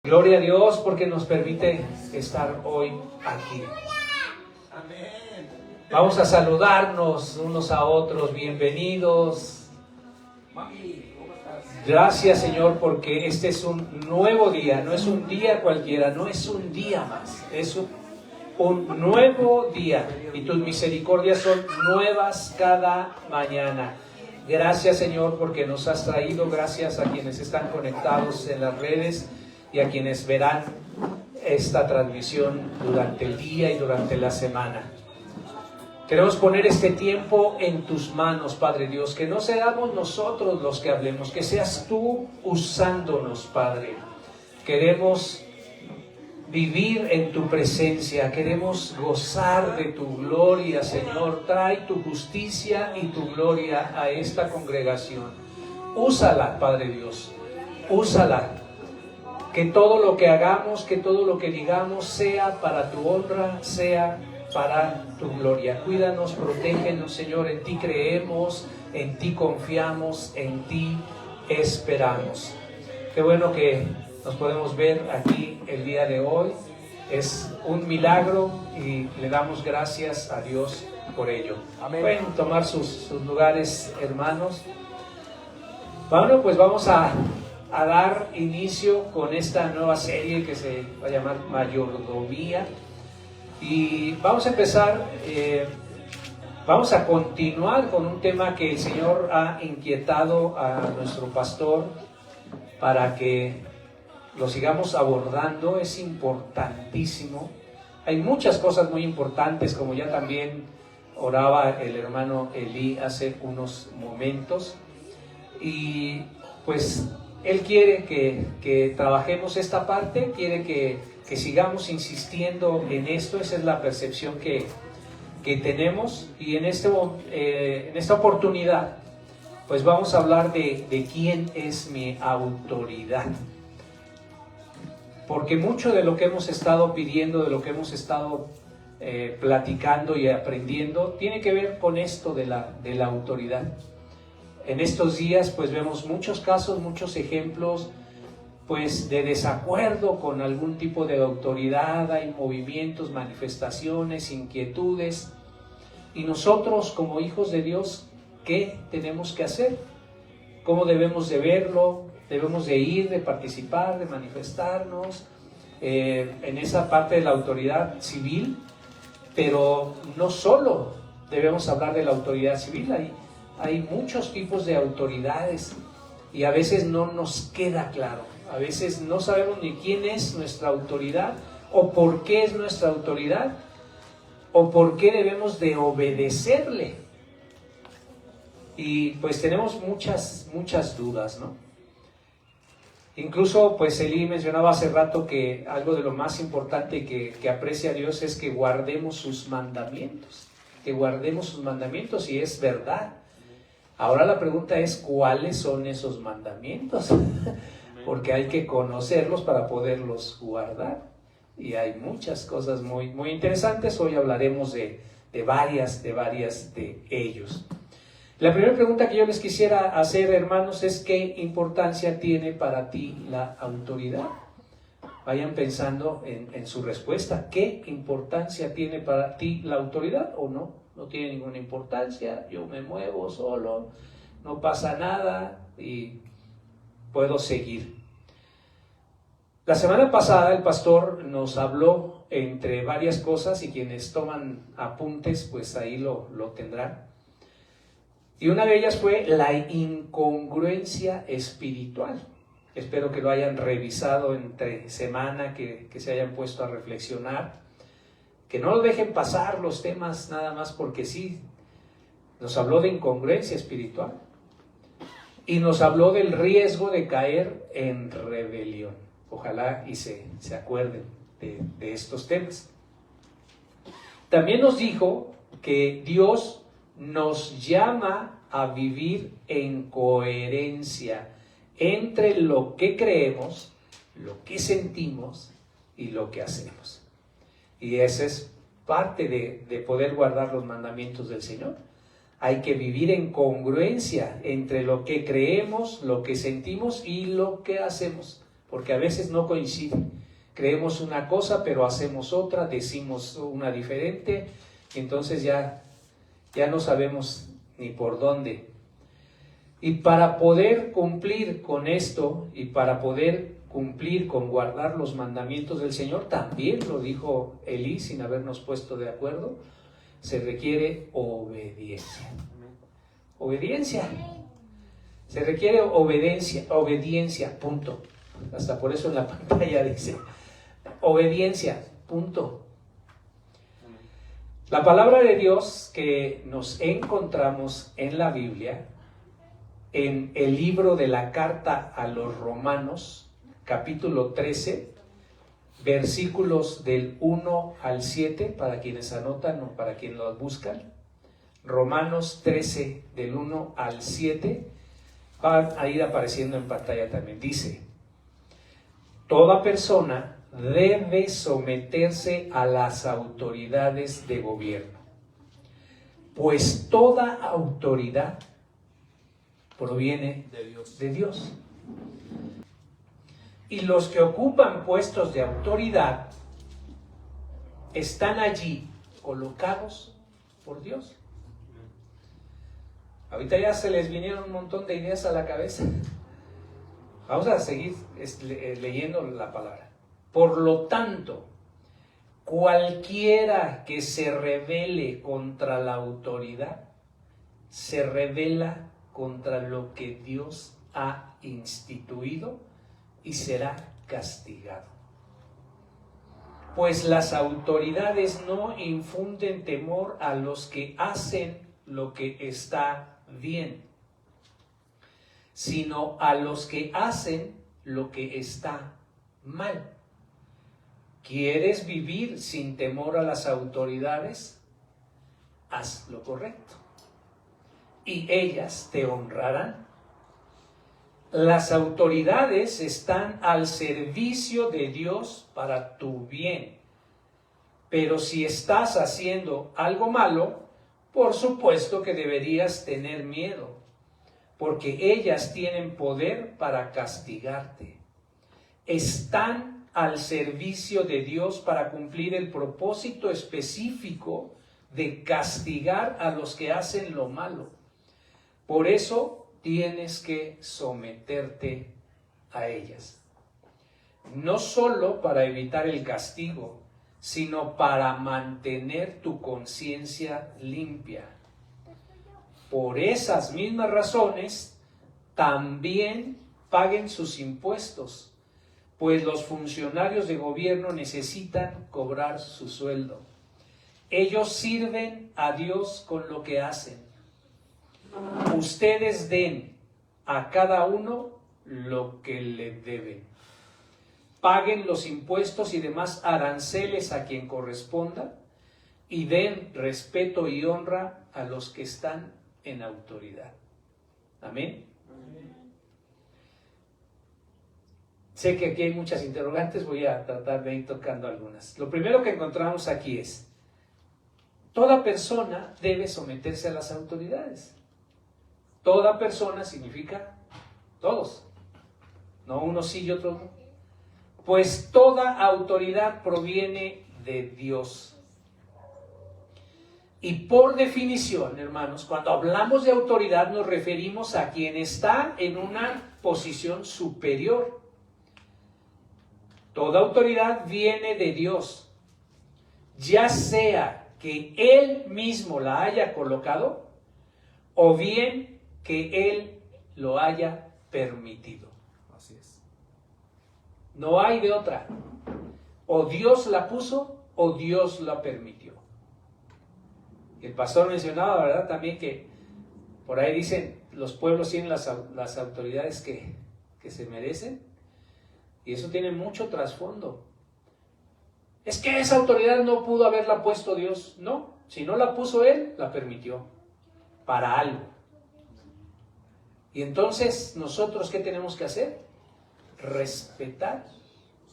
Gloria a Dios porque nos permite estar hoy aquí. Vamos a saludarnos unos a otros. Bienvenidos. Gracias, Señor, porque este es un nuevo día. No es un día cualquiera, no es un día más. Es un nuevo día. Y tus misericordias son nuevas cada mañana. Gracias, Señor, porque nos has traído. Gracias a quienes están conectados en las redes y a quienes verán esta transmisión durante el día y durante la semana. Queremos poner este tiempo en tus manos, Padre Dios, que no seamos nosotros los que hablemos, que seas tú usándonos, Padre. Queremos vivir en tu presencia, queremos gozar de tu gloria, Señor. Trae tu justicia y tu gloria a esta congregación. Úsala, Padre Dios, úsala. Que todo lo que hagamos, que todo lo que digamos sea para tu honra, sea para tu gloria. Cuídanos, protégenos, Señor. En ti creemos, en ti confiamos, en ti esperamos. Qué bueno que nos podemos ver aquí el día de hoy. Es un milagro y le damos gracias a Dios por ello. Amén. Pueden tomar sus lugares, hermanos. Bueno, pues vamos a dar inicio con esta nueva serie que se va a llamar Mayordomía. Y vamos a empezar, vamos a continuar con un tema que el Señor ha inquietado a nuestro pastor para que lo sigamos abordando. Es importantísimo. Hay muchas cosas muy importantes, como ya también oraba el hermano Eli hace unos momentos. Y pues Él quiere que trabajemos esta parte, quiere que sigamos insistiendo en esto. Esa es la percepción que tenemos. Y en esta oportunidad, pues vamos a hablar de quién es mi autoridad. Porque mucho de lo que hemos estado pidiendo, de lo que hemos estado platicando y aprendiendo, tiene que ver con esto de la autoridad. En estos días pues vemos muchos casos, muchos ejemplos pues de desacuerdo con algún tipo de autoridad. Hay movimientos, manifestaciones, inquietudes. Y nosotros como hijos de Dios, ¿qué tenemos que hacer? ¿Cómo debemos de verlo? Debemos de ir, de participar, de manifestarnos en esa parte de la autoridad civil. Pero no solo debemos hablar de la autoridad civil. Hay muchos tipos de autoridades y a veces no nos queda claro. A veces no sabemos ni quién es nuestra autoridad o por qué es nuestra autoridad o por qué debemos de obedecerle. Y pues tenemos muchas dudas, ¿no? Incluso pues Eli mencionaba hace rato que algo de lo más importante que aprecia a Dios es que guardemos sus mandamientos. Que guardemos sus mandamientos, y es verdad. Ahora la pregunta es, ¿cuáles son esos mandamientos? Porque hay que conocerlos para poderlos guardar. Y hay muchas cosas muy interesantes. Hoy hablaremos de varias de ellos. La primera pregunta que yo les quisiera hacer, hermanos, es ¿qué importancia tiene para ti la autoridad? Vayan pensando en su respuesta. ¿Qué importancia tiene para ti la autoridad o no? No tiene ninguna importancia, yo me muevo solo, no pasa nada y puedo seguir. La semana pasada el pastor nos habló entre varias cosas, y quienes toman apuntes pues ahí lo tendrán. Y una de ellas fue la incongruencia espiritual. Espero que lo hayan revisado entre semana, que se hayan puesto a reflexionar. Que no lo dejen pasar los temas nada más porque sí. Nos habló de incongruencia espiritual y nos habló del riesgo de caer en rebelión. Ojalá y se acuerden de estos temas. También nos dijo que Dios nos llama a vivir en coherencia entre lo que creemos, lo que sentimos y lo que hacemos. Y esa es parte de poder guardar los mandamientos del Señor. Hay que vivir en congruencia entre lo que creemos, lo que sentimos y lo que hacemos. porque a veces no coincide. Creemos una cosa, pero hacemos otra, decimos una diferente, y entonces ya no sabemos ni por dónde. Y para poder cumplir con esto, y para poder cumplir con guardar los mandamientos del Señor, también lo dijo Elí sin habernos puesto de acuerdo, se requiere obediencia. Obediencia. Se requiere obediencia, punto. Hasta por eso en la pantalla dice obediencia, punto. La palabra de Dios que nos encontramos en la Biblia, en el libro de la carta a los Romanos, capítulo 13, versículos del 1 al 7, para quienes anotan o para quienes los buscan. Romanos 13, del 1 al 7, van a ir apareciendo en pantalla también. Dice: toda persona debe someterse a las autoridades de gobierno, pues toda autoridad proviene de Dios. Y los que ocupan puestos de autoridad están allí colocados por Dios. Ahorita ya se les vinieron un montón de ideas a la cabeza. Vamos a seguir leyendo la palabra. Por lo tanto, cualquiera que se rebele contra la autoridad, se rebela contra lo que Dios ha instituido y será castigado. Pues las autoridades no infunden temor a los que hacen lo que está bien, sino a los que hacen lo que está mal. ¿Quieres vivir sin temor a las autoridades? Haz lo correcto, y ellas te honrarán. Las autoridades están al servicio de Dios para tu bien. Pero si estás haciendo algo malo, por supuesto que deberías tener miedo, porque ellas tienen poder para castigarte. Están al servicio de Dios para cumplir el propósito específico de castigar a los que hacen lo malo. Por eso tienes que someterte a ellas. No solo para evitar el castigo, sino para mantener tu conciencia limpia. Por esas mismas razones, también paguen sus impuestos, pues los funcionarios de gobierno necesitan cobrar su sueldo. Ellos sirven a Dios con lo que hacen. Ustedes den a cada uno lo que le deben. Paguen los impuestos y demás aranceles a quien corresponda y den respeto y honra a los que están en autoridad. Amén. Sé que aquí hay muchas interrogantes, voy a tratar de ir tocando algunas. Lo primero que encontramos aquí es: toda persona debe someterse a las autoridades. Toda persona significa todos, no unos sí y otros no. Pues toda autoridad proviene de Dios. Y por definición, hermanos, cuando hablamos de autoridad nos referimos a quien está en una posición superior. Toda autoridad viene de Dios, ya sea que Él mismo la haya colocado o bien que Él lo haya permitido. Así es. No hay de otra. O Dios la puso o Dios la permitió. El pastor mencionaba, ¿verdad?, también que por ahí dicen los pueblos tienen las autoridades que se merecen, y eso tiene mucho trasfondo. Es que esa autoridad no pudo haberla puesto Dios. No, si no la puso Él, la permitió para algo. Y entonces, ¿nosotros qué tenemos que hacer? Respetar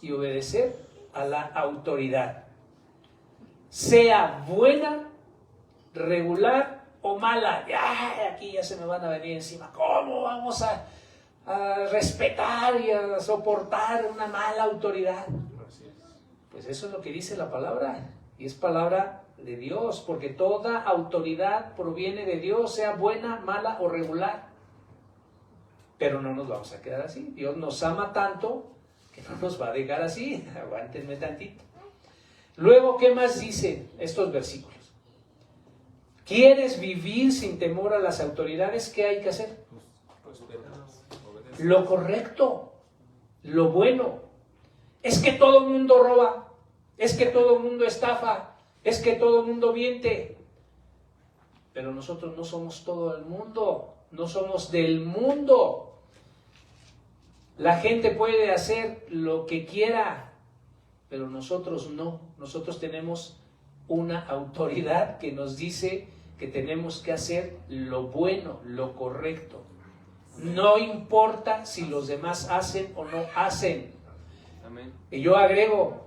y obedecer a la autoridad, sea buena, regular o mala. Aquí ya se me van a venir encima. ¿Cómo vamos a a respetar y a soportar una mala autoridad. Pues eso es lo que dice la palabra, y es palabra de Dios, porque toda autoridad proviene de Dios, sea buena, mala o regular. Pero no nos vamos a quedar así. Dios nos ama tanto que no nos va a dejar así. Aguántenme tantito. Luego, ¿qué más dicen estos versículos? ¿Quieres vivir sin temor a las autoridades? ¿Qué hay que hacer? Lo correcto, lo bueno. Es que todo el mundo roba, es que todo el mundo estafa, es que todo el mundo miente. Pero nosotros no somos todo el mundo, no somos del mundo. La gente puede hacer lo que quiera, pero nosotros no. Nosotros tenemos una autoridad que nos dice que tenemos que hacer lo bueno, lo correcto. No importa si los demás hacen o no hacen. Y yo agrego,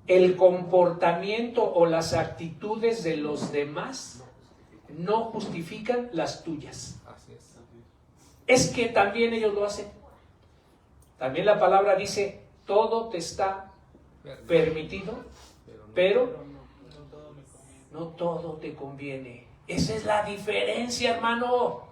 el comportamiento o las actitudes de los demás no justifican las tuyas. Es que también ellos lo hacen. También la palabra dice, todo te está permitido, pero no todo te conviene. Esa es la diferencia, hermano.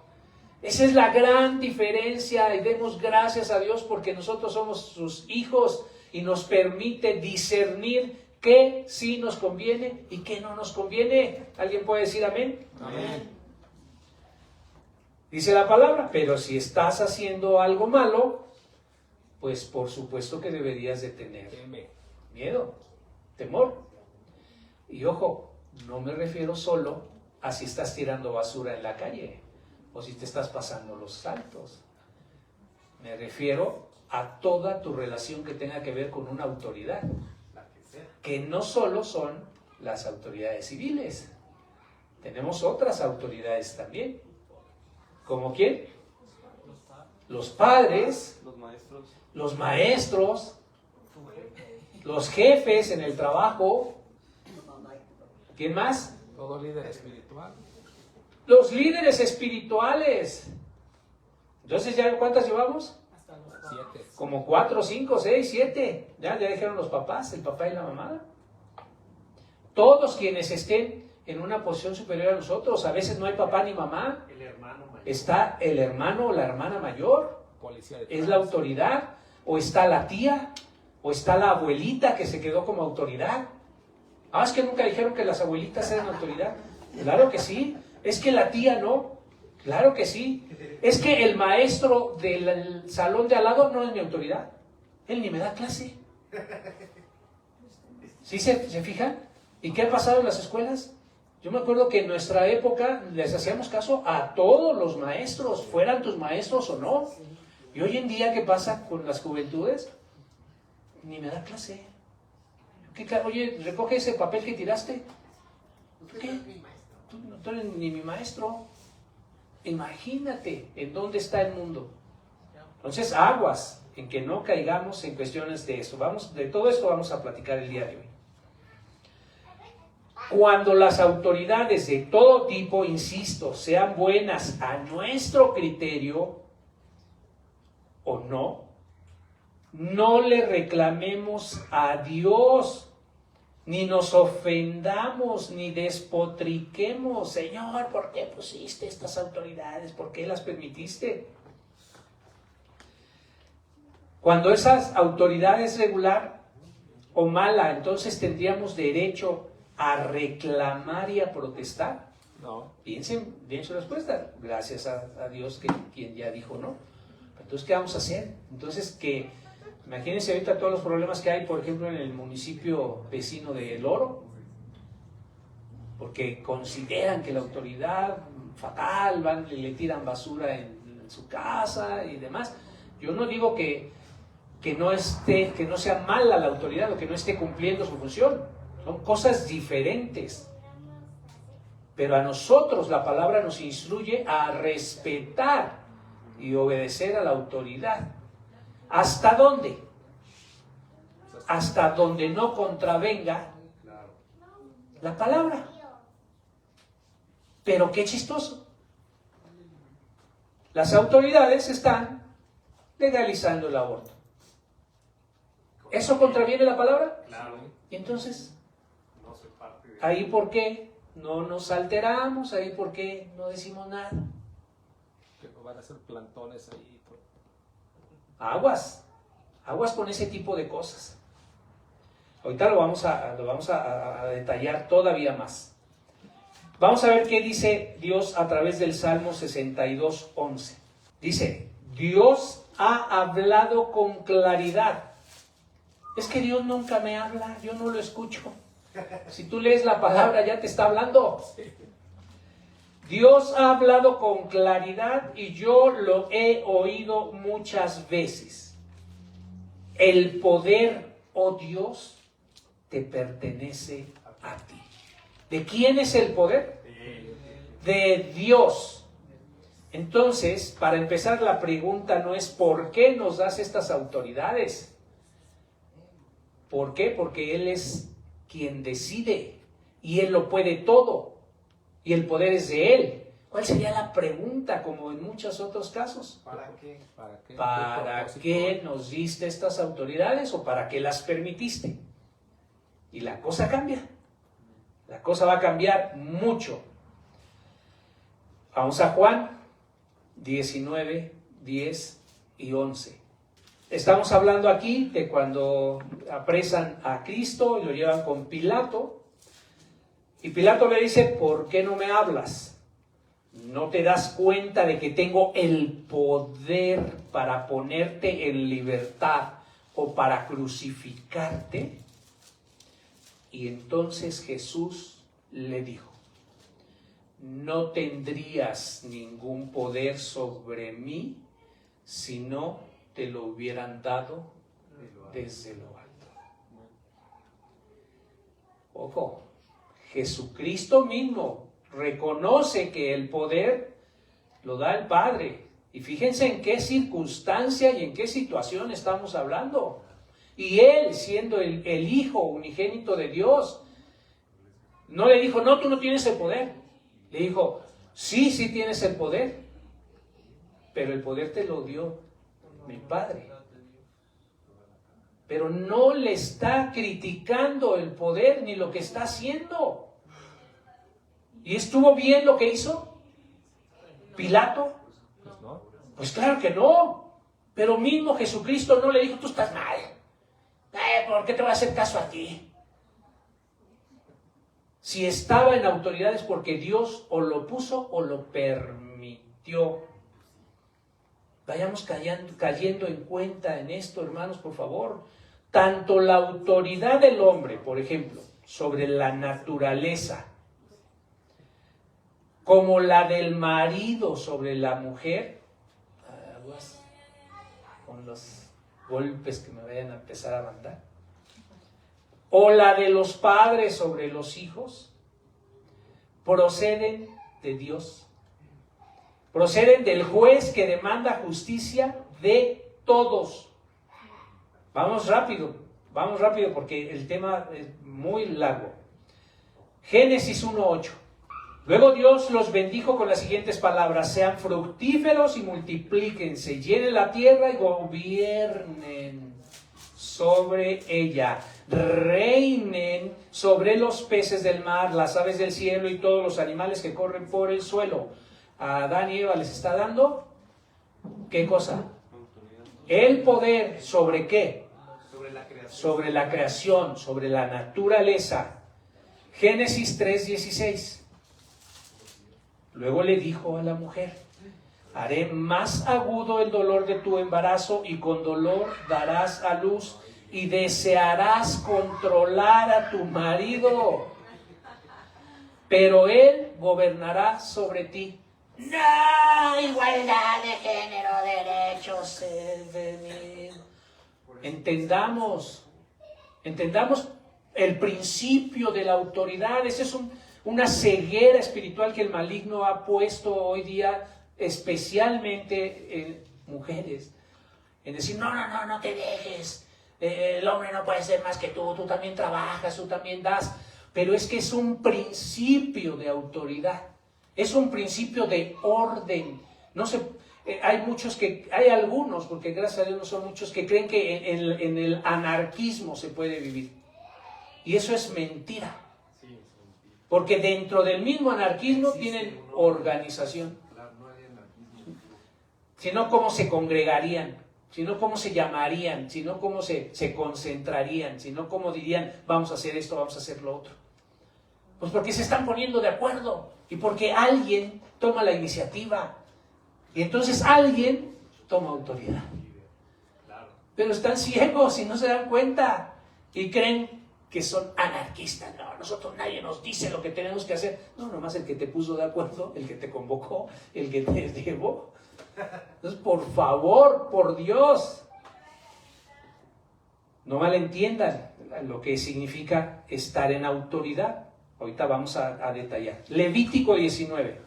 Esa es la gran diferencia, y demos gracias a Dios porque nosotros somos sus hijos y nos permite discernir qué sí nos conviene y qué no nos conviene. ¿Alguien puede decir amén? Amén. Dice la palabra, pero si estás haciendo algo malo, pues por supuesto que deberías de tener miedo, temor. Y ojo, no me refiero solo a si estás tirando basura en la calle o si te estás pasando los saltos. Me refiero a toda tu relación que tenga que ver con una autoridad, que no solo son las autoridades civiles, tenemos otras autoridades también. ¿Como quién? Los padres, los maestros, los jefes en el trabajo. ¿Quién más? Todo líder espiritual. Los líderes espirituales. Entonces, ¿ya cuántas llevamos? 7. Como 4, 5, 6, 7. Ya dijeron los papás, el papá y la mamá. Todos quienes estén en una posición superior a nosotros. A veces no hay papá ni mamá. El hermano mayor. Está el hermano o la hermana mayor. Es la autoridad. O está la tía. O está la abuelita que se quedó como autoridad. Ah, es que nunca dijeron que las abuelitas eran autoridad. Claro que sí. Es que la tía no. Claro que sí. Es que el maestro del salón de al lado no es mi autoridad. Él ni me da clase. ¿Sí se fijan? ¿Y qué ha pasado en las escuelas? Yo me acuerdo que en nuestra época les hacíamos caso a todos los maestros, fueran tus maestros o no. Y hoy en día, ¿qué pasa con las juventudes? Ni me da clase. Oye, recoge ese papel que tiraste. ¿Qué? Tú no eres ni mi maestro. Imagínate en dónde está el mundo. Entonces, aguas en que no caigamos en cuestiones de eso. De todo esto vamos a platicar el día de hoy. Cuando las autoridades de todo tipo, insisto, sean buenas a nuestro criterio o no, no le reclamemos a Dios, ni nos ofendamos, ni despotriquemos. Señor, ¿por qué pusiste estas autoridades? ¿Por qué las permitiste? Cuando esas autoridades regular o mala, entonces tendríamos derecho a reclamar y a protestar. No. Piensen bien su respuesta. Gracias a Dios que quien ya dijo no. Entonces, ¿qué vamos a hacer? Entonces, imagínense ahorita todos los problemas que hay, por ejemplo, en el municipio vecino de El Oro, porque consideran que la autoridad fatal, van y le tiran basura en su casa y demás. Yo no digo que no sea mala la autoridad o que no esté cumpliendo su función. Son cosas diferentes. Pero a nosotros la palabra nos instruye a respetar y obedecer a la autoridad. ¿Hasta dónde? Hasta donde no contravenga la palabra. Pero qué chistoso. Las autoridades están legalizando el aborto. ¿Eso contraviene la palabra? Claro. Y entonces, No soy parte de... ¿ahí por qué no nos alteramos? ¿Ahí por qué no decimos nada? Que van a hacer plantones ahí. Aguas con ese tipo de cosas. Ahorita lo vamos a detallar todavía más. Vamos a ver qué dice Dios a través del Salmo 62:11. Dice, Dios ha hablado con claridad. Es que Dios nunca me habla, yo no lo escucho. Si tú lees la palabra ya te está hablando. Dios ha hablado con claridad y yo lo he oído muchas veces. El poder, oh Dios, te pertenece a ti. ¿De quién es el poder? De Dios. Entonces, para empezar, la pregunta no es ¿por qué nos das estas autoridades? ¿Por qué? Porque Él es quien decide y Él lo puede todo y el poder es de Él. ¿Cuál sería la pregunta, como en muchos otros casos? ¿Para qué? ¿Para qué? ¿Para qué nos diste estas autoridades o para qué las permitiste? Y la cosa cambia. La cosa va a cambiar mucho. Vamos a Juan 19, 10 y 11. Estamos hablando aquí de cuando apresan a Cristo y lo llevan con Pilato. Y Pilato le dice, ¿por qué no me hablas? ¿No te das cuenta de que tengo el poder para ponerte en libertad o para crucificarte? Y entonces Jesús le dijo, no tendrías ningún poder sobre mí si no te lo hubieran dado desde lo alto. Ojo, Jesucristo mismo reconoce que el poder lo da el Padre. Y fíjense en qué circunstancia y en qué situación estamos hablando. Y Él, siendo el Hijo unigénito de Dios, no le dijo, no, tú no tienes el poder. Le dijo, sí, sí tienes el poder, pero el poder te lo dio mi Padre. Pero no le está criticando el poder ni lo que está haciendo. ¿Y estuvo bien lo que hizo Pilato? Pues no. Pues claro que no. Pero mismo Jesucristo no le dijo, tú estás mal. ¿Por qué te voy a hacer caso a ti? Si estaba en autoridad es porque Dios o lo puso o lo permitió. Vayamos cayendo en cuenta en esto, hermanos, por favor. Tanto la autoridad del hombre, por ejemplo, sobre la naturaleza, como la del marido sobre la mujer, aguas con los golpes que me vayan a empezar a mandar, o la de los padres sobre los hijos, proceden de Dios. Proceden del juez que demanda justicia de todos. Vamos rápido porque el tema es muy largo. Génesis 1:8. Luego Dios los bendijo con las siguientes palabras: sean fructíferos y multiplíquense, llenen la tierra y gobiernen sobre ella, reinen sobre los peces del mar, las aves del cielo y todos los animales que corren por el suelo. A Adán y Eva les está dando, ¿qué cosa? El poder, ¿sobre qué? Sobre la creación, sobre la naturaleza. Génesis 3:16. Luego le dijo a la mujer: haré más agudo el dolor de tu embarazo y con dolor darás a luz y desearás controlar a tu marido, pero él gobernará sobre ti. No, igualdad de género, derechos, Entendamos el principio de la autoridad. Esa es una ceguera espiritual que el maligno ha puesto hoy día, especialmente en mujeres, en decir, no te dejes, el hombre no puede ser más que tú también trabajas, tú también das, pero es que es un principio de autoridad, es un principio de orden. hay algunos, porque gracias a Dios no son muchos, que creen que en el anarquismo se puede vivir. Y eso es mentira. Porque dentro del mismo anarquismo tienen organización. Si no, ¿cómo se congregarían? Si no, ¿cómo se llamarían? Si no, ¿cómo se concentrarían? Si no, ¿cómo dirían, vamos a hacer esto, vamos a hacer lo otro? Pues porque se están poniendo de acuerdo y porque alguien toma la iniciativa y entonces alguien toma autoridad. Pero están ciegos y no se dan cuenta y creen que son anarquistas. No, nosotros nadie nos dice lo que tenemos que hacer. No, nomás el que te puso de acuerdo, el que te convocó, el que te llevó. Entonces, por favor, por Dios, no malentiendan lo que significa estar en autoridad. Ahorita vamos a detallar. Levítico 19,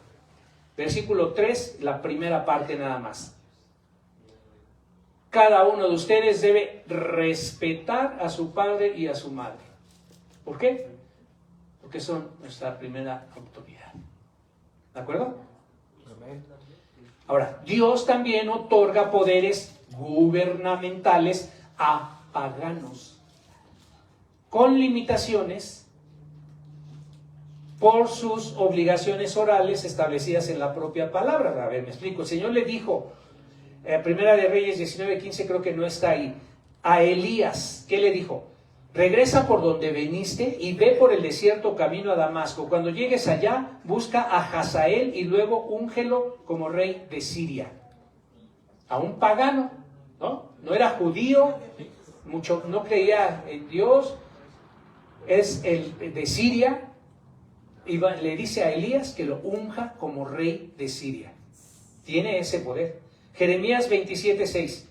versículo 3, la primera parte nada más. Cada uno de ustedes debe respetar a su padre y a su madre. ¿Por qué? Porque son nuestra primera autoridad. ¿De acuerdo? Amén. Ahora, Dios también otorga poderes gubernamentales a paganos, con limitaciones por sus obligaciones orales establecidas en la propia palabra. A ver, me explico. El Señor le dijo, Primera de Reyes 19:15, creo que no está ahí, a Elías, ¿qué le dijo? Regresa por donde viniste y ve por el desierto camino a Damasco. Cuando llegues allá, busca a Hazael y luego úngelo como rey de Siria. A un pagano, ¿no? No era judío, no creía en Dios, es el de Siria, y le dice a Elías que lo unja como rey de Siria. Tiene ese poder. Jeremías 27:6.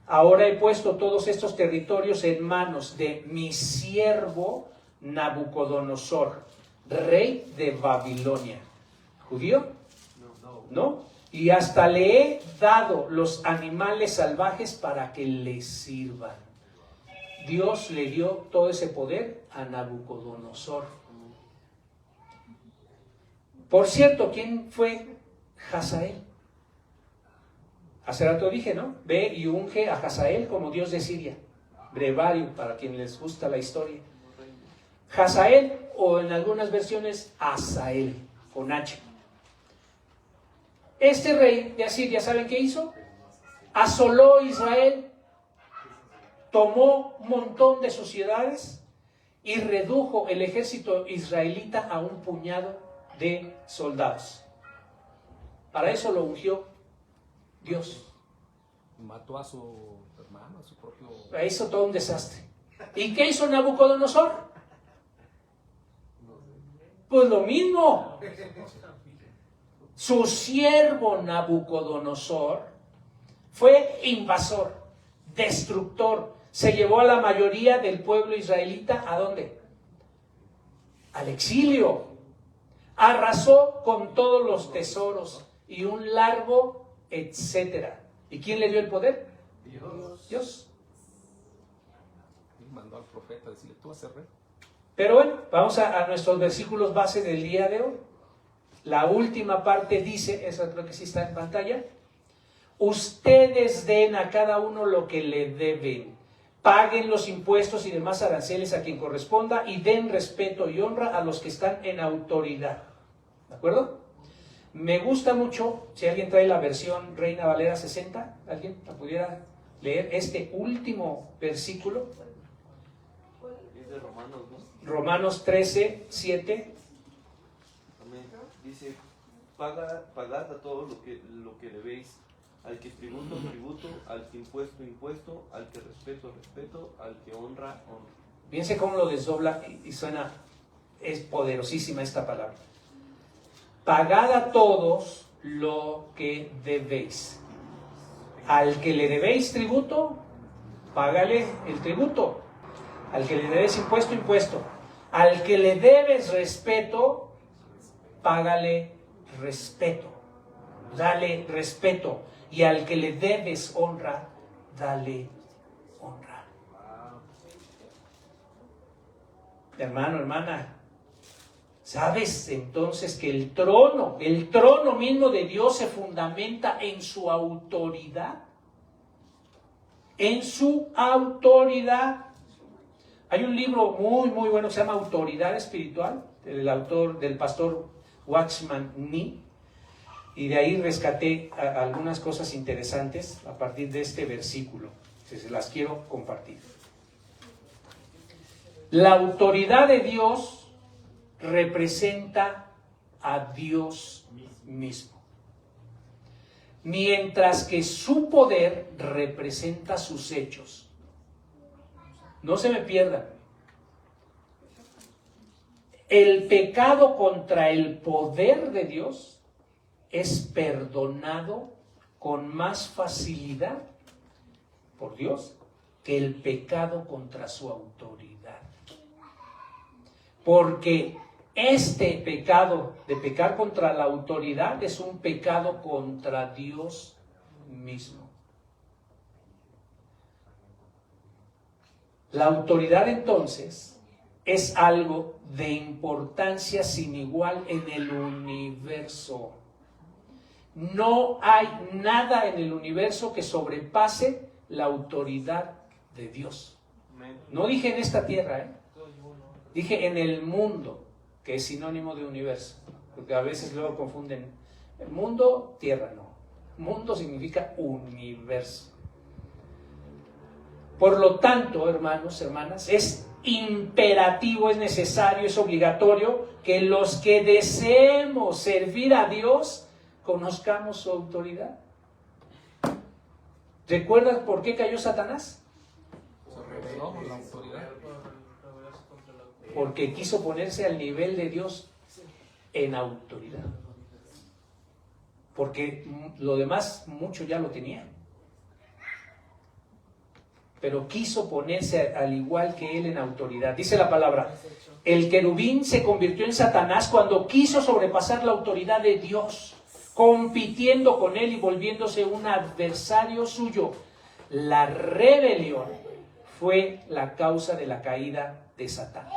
Ahora he puesto todos estos territorios en manos de mi siervo Nabucodonosor, rey de Babilonia. ¿Judío? No. Y hasta le he dado los animales salvajes para que le sirvan. Dios le dio todo ese poder a Nabucodonosor. Por cierto, ¿quién fue Hazael? Hace rato dije, ¿no? Ve y unge a Hazael como dios de Siria. Brevario, para quien les gusta la historia. Hazael, o en algunas versiones, Azael, con H. Este rey de Asiria, ¿saben qué hizo? Asoló Israel, tomó un montón de sus ciudades y redujo el ejército israelita a un puñado de soldados. Para eso lo ungió Dios. Mató a su hermano, a su propio... Hizo todo un desastre. ¿Y qué hizo Nabucodonosor? Pues lo mismo. Su siervo Nabucodonosor fue invasor, destructor. Se llevó a la mayoría del pueblo israelita, ¿a dónde? Al exilio. Arrasó con todos los tesoros y un largo etcétera. ¿Y quién le dio el poder? Dios. Y mandó al profeta a decirle, tú vas a ser rey. Pero bueno, vamos a nuestros versículos base del día de hoy. La última parte dice, esa creo que sí está en pantalla: ustedes den a cada uno lo que le deben, paguen los impuestos y demás aranceles a quien corresponda y den respeto y honra a los que están en autoridad. ¿De acuerdo? Me gusta mucho, si alguien trae la versión Reina Valera 60, ¿alguien la pudiera leer? Este último versículo. Es de Romanos, ¿no? Romanos 13:7. Amén. Dice, pagad a todos lo que debéis, al que tributo, tributo, al que impuesto, impuesto, al que respeto, respeto, al que honra, honra. Fíjense cómo lo desdobla y suena, es poderosísima esta palabra. Pagad a todos lo que debéis. Al que le debéis tributo, págale el tributo. Al que le debes impuesto, impuesto. Al que le debes respeto, págale respeto. Dale respeto. Y al que le debes honra, dale honra. Hermano, hermana, ¿Sabes entonces que el trono mismo de Dios se fundamenta en su autoridad? En su autoridad. Hay un libro muy, muy bueno que se llama Autoridad Espiritual, del autor, del pastor Watchman Nee, y de ahí rescaté algunas cosas interesantes a partir de este versículo, que se las quiero compartir. La autoridad de Dios representa a Dios mismo, mientras que su poder representa sus hechos. No se me pierdan. El pecado contra el poder de Dios es perdonado con más facilidad por Dios que el pecado contra su autoridad. Porque este pecado de pecar contra la autoridad es un pecado contra Dios mismo. La autoridad entonces es algo de importancia sin igual en el universo. No hay nada en el universo que sobrepase la autoridad de Dios. No dije en esta tierra, dije en el mundo, que es sinónimo de universo, porque a veces luego confunden el mundo, tierra, no. Mundo significa universo. Por lo tanto, hermanos, hermanas, es imperativo, es necesario, es obligatorio que los que deseemos servir a Dios conozcamos su autoridad. ¿Recuerdas por qué cayó Satanás? Se reveló la autoridad. Porque quiso ponerse al nivel de Dios en autoridad. Porque lo demás mucho ya lo tenía. Pero quiso ponerse al igual que él en autoridad. Dice la palabra, el querubín se convirtió en Satanás cuando quiso sobrepasar la autoridad de Dios, compitiendo con él y volviéndose un adversario suyo. La rebelión fue la causa de la caída de Satán.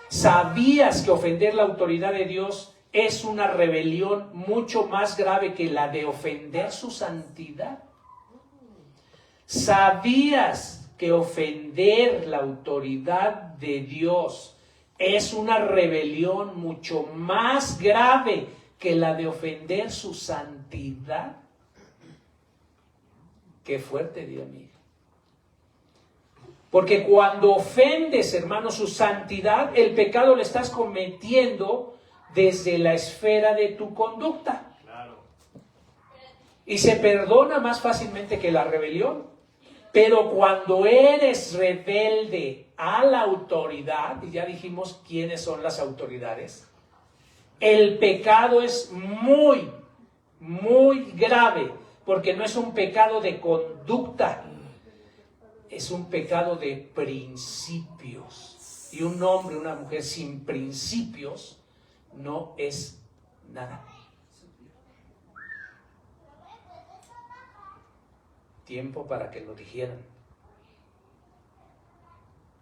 ¿Sabías que ofender la autoridad de Dios es una rebelión mucho más grave que la de ofender su santidad? ¿Sabías que ofender la autoridad de Dios es una rebelión mucho más grave que la de ofender su santidad? Qué fuerte, Dios mío. Porque cuando ofendes, hermano, su santidad, el pecado lo estás cometiendo desde la esfera de tu conducta. Claro. Y se perdona más fácilmente que la rebelión. Pero cuando eres rebelde a la autoridad, y ya dijimos quiénes son las autoridades, el pecado es muy, muy grave, porque no es un pecado de conducta, es un pecado de principios. Y un hombre, una mujer sin principios no es nada. Tiempo para que lo dijeran.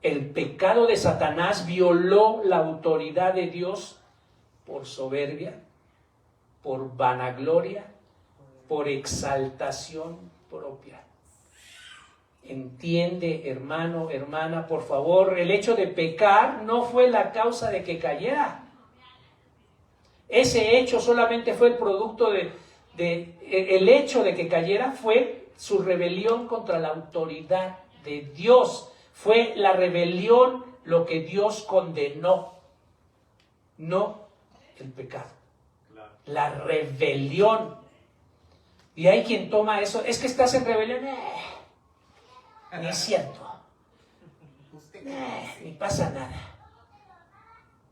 El pecado de Satanás violó la autoridad de Dios por soberbia, por vanagloria, por exaltación propia. Entiende, hermano, hermana, por favor, el hecho de pecar no fue la causa de que cayera. Ese hecho solamente fue el producto el hecho de que cayera fue su rebelión contra la autoridad de Dios. Fue la rebelión lo que Dios condenó, no el pecado. Claro. La rebelión. Y hay quien toma eso, es que estás en rebelión. Ni es cierto. Ni pasa nada.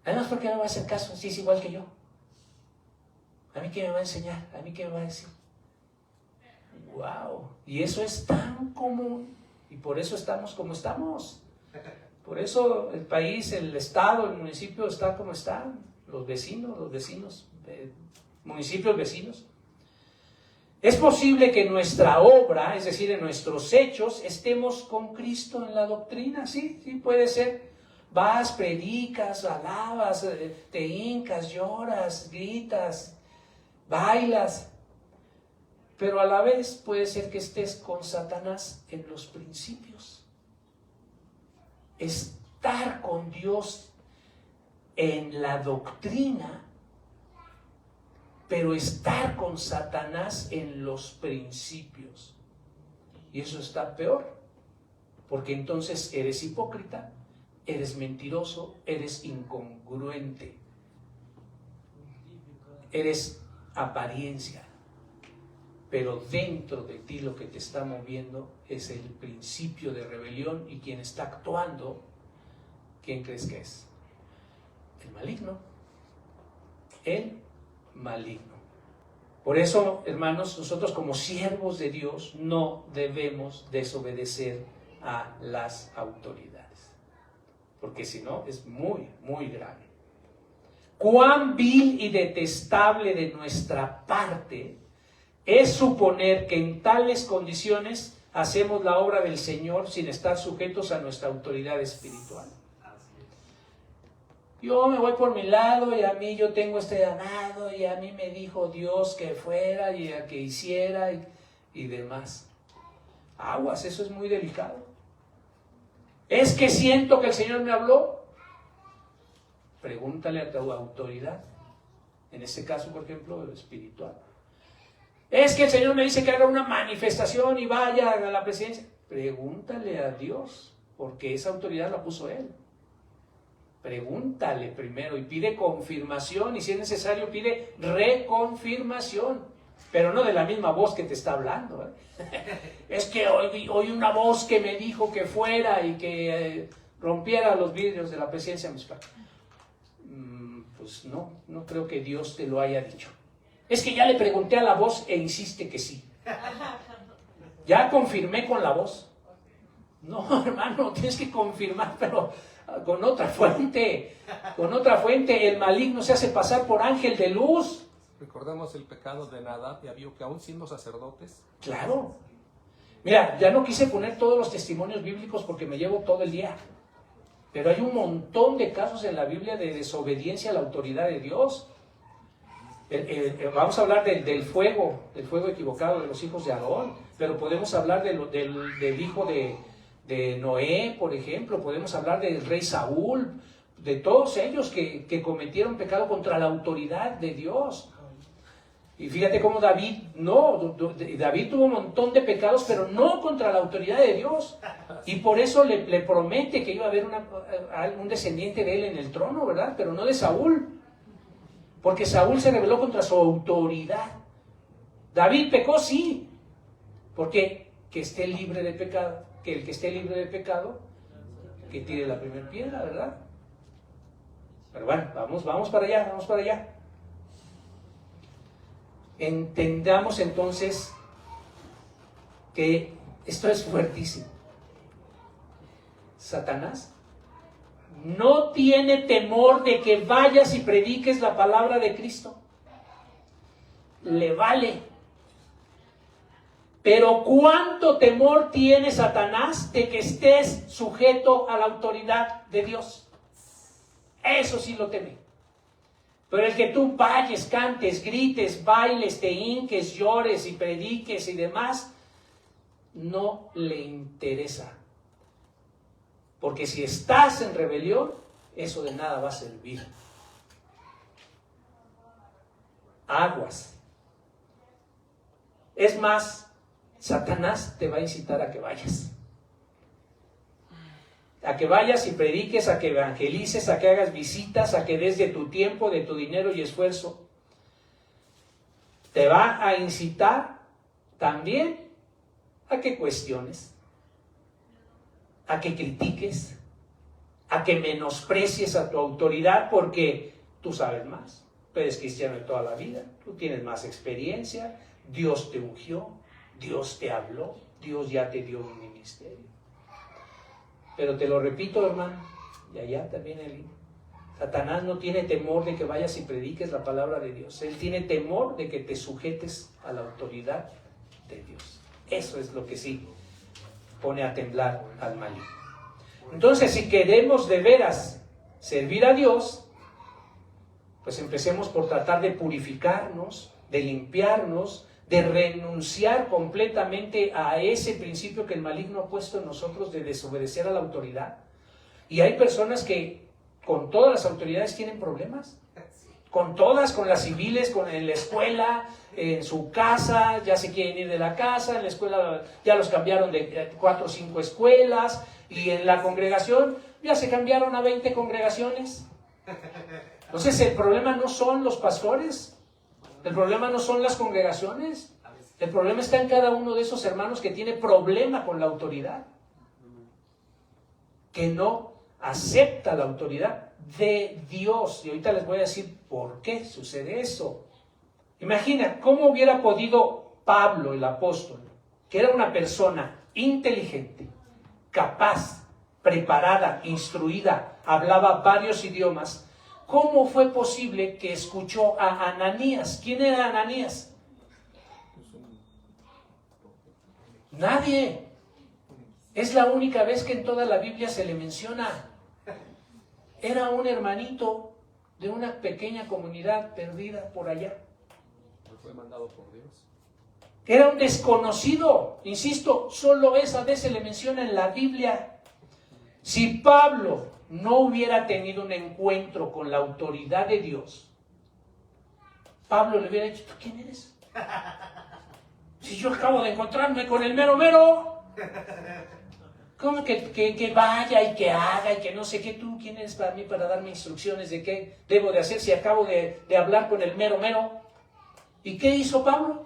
Además, ¿por qué me va a hacer caso? Si es igual que yo. ¿A mí qué me va a enseñar? ¿A mí qué me va a decir? ¡Wow! Y eso es tan común. Y por eso estamos como estamos. Por eso el país, el estado, el municipio está como están. Los vecinos, municipios vecinos. Es posible que en nuestra obra, es decir, en nuestros hechos, estemos con Cristo en la doctrina. Sí, sí puede ser. vas, predicas, alabas, te hincas, lloras, gritas, bailas, pero a la vez puede ser que estés con Satanás en los principios. Estar con Dios en la doctrina, pero estar con Satanás en los principios. Y eso está peor, porque entonces eres hipócrita, eres mentiroso, eres incongruente, eres apariencia, pero dentro de ti lo que te está moviendo es el principio de rebelión, y quien está actuando, ¿quién crees que es? El maligno. El maligno. Por eso, hermanos, nosotros como siervos de Dios no debemos desobedecer a las autoridades, porque si no es muy, muy grave. Cuán vil y detestable de nuestra parte es suponer que en tales condiciones hacemos la obra del Señor sin estar sujetos a nuestra autoridad espiritual. Yo me voy por mi lado y a mí yo tengo este ganado y a mí me dijo Dios que fuera y a que hiciera y demás. Aguas, eso es muy delicado. Es que siento que el Señor me habló. Pregúntale a tu autoridad. En este caso, por ejemplo, lo espiritual. Es que el Señor me dice que haga una manifestación y vaya a la presidencia. Pregúntale a Dios, porque esa autoridad la puso Él. Pregúntale primero y pide confirmación, y si es necesario pide reconfirmación, pero no de la misma voz que te está hablando, Es que oí una voz que me dijo que fuera y que rompiera los vidrios de la presidencia municipal. Pues no creo que Dios te lo haya dicho. Es que ya le pregunté a la voz e insiste que sí. Ya confirmé con la voz. No, hermano, tienes que confirmar, pero con otra fuente. Con otra fuente. El maligno se hace pasar por ángel de luz. Recordemos el pecado de Nadab y Abiú, que aún siendo sacerdotes. Claro. Mira, ya no quise poner todos los testimonios bíblicos porque me llevo todo el día. Pero hay un montón de casos en la Biblia de desobediencia a la autoridad de Dios. Vamos a hablar del fuego equivocado de los hijos de Aarón, pero podemos hablar del hijo de Noé, por ejemplo, podemos hablar del rey Saúl, de todos ellos que cometieron pecado contra la autoridad de Dios. Y fíjate cómo David tuvo un montón de pecados, pero no contra la autoridad de Dios. Y por eso le promete que iba a haber un descendiente de él en el trono, ¿verdad? Pero no de Saúl. Porque Saúl se rebeló contra su autoridad. David pecó, sí. Porque que esté libre de pecado. Que el que esté libre de pecado, que tire la primera piedra, ¿verdad? Pero bueno, vamos para allá. Entendamos entonces que esto es fuertísimo. Satanás no tiene temor de que vayas y prediques la palabra de Cristo. Le vale. Pero ¿cuánto temor tiene Satanás de que estés sujeto a la autoridad de Dios? Eso sí lo teme. Pero el que tú vayas, cantes, grites, bailes, te hinques, llores y prediques y demás, no le interesa. Porque si estás en rebelión, eso de nada va a servir. Aguas. Es más, Satanás te va a incitar a que vayas. A que vayas y prediques, a que evangelices, a que hagas visitas, a que des de tu tiempo, de tu dinero y esfuerzo. Te va a incitar también a que cuestiones, a que critiques, a que menosprecies a tu autoridad porque tú sabes más. Tú eres cristiano de toda la vida, tú tienes más experiencia, Dios te ungió, Dios te habló, Dios ya te dio un ministerio. Pero te lo repito, hermano, y allá también Satanás no tiene temor de que vayas y prediques la palabra de Dios. Él tiene temor de que te sujetes a la autoridad de Dios. Eso es lo que sí pone a temblar al maligno. Entonces, si queremos de veras servir a Dios, pues empecemos por tratar de purificarnos, de limpiarnos, de renunciar completamente a ese principio que el maligno ha puesto en nosotros de desobedecer a la autoridad. Y hay personas que con todas las autoridades tienen problemas. Con todas, con las civiles, en la escuela, en su casa, ya se quieren ir de la casa, en la escuela ya los cambiaron de 4 o 5 escuelas, y en la congregación ya se cambiaron a 20 congregaciones. Entonces el problema no son los pastores, el problema no son las congregaciones, el problema está en cada uno de esos hermanos que tiene problema con la autoridad, que no acepta la autoridad de Dios. Y ahorita les voy a decir por qué sucede eso. Imagina cómo hubiera podido Pablo, el apóstol, que era una persona inteligente, capaz, preparada, instruida, hablaba varios idiomas. ¿Cómo fue posible que escuchó a Ananías? ¿Quién era Ananías? Nadie. Es la única vez que en toda la Biblia se le menciona. Era un hermanito de una pequeña comunidad perdida por allá. Fue mandado por Dios. Era un desconocido. Insisto, solo esa vez se le menciona en la Biblia. Si Pablo no hubiera tenido un encuentro con la autoridad de Dios, Pablo le hubiera dicho: ¿tú quién eres? Si yo acabo de encontrarme con el mero mero. ¿Cómo que vaya y que haga y que no sé qué? ¿Tú quién eres para mí para darme instrucciones de qué debo de hacer si acabo de hablar con el mero mero? ¿Y qué hizo Pablo?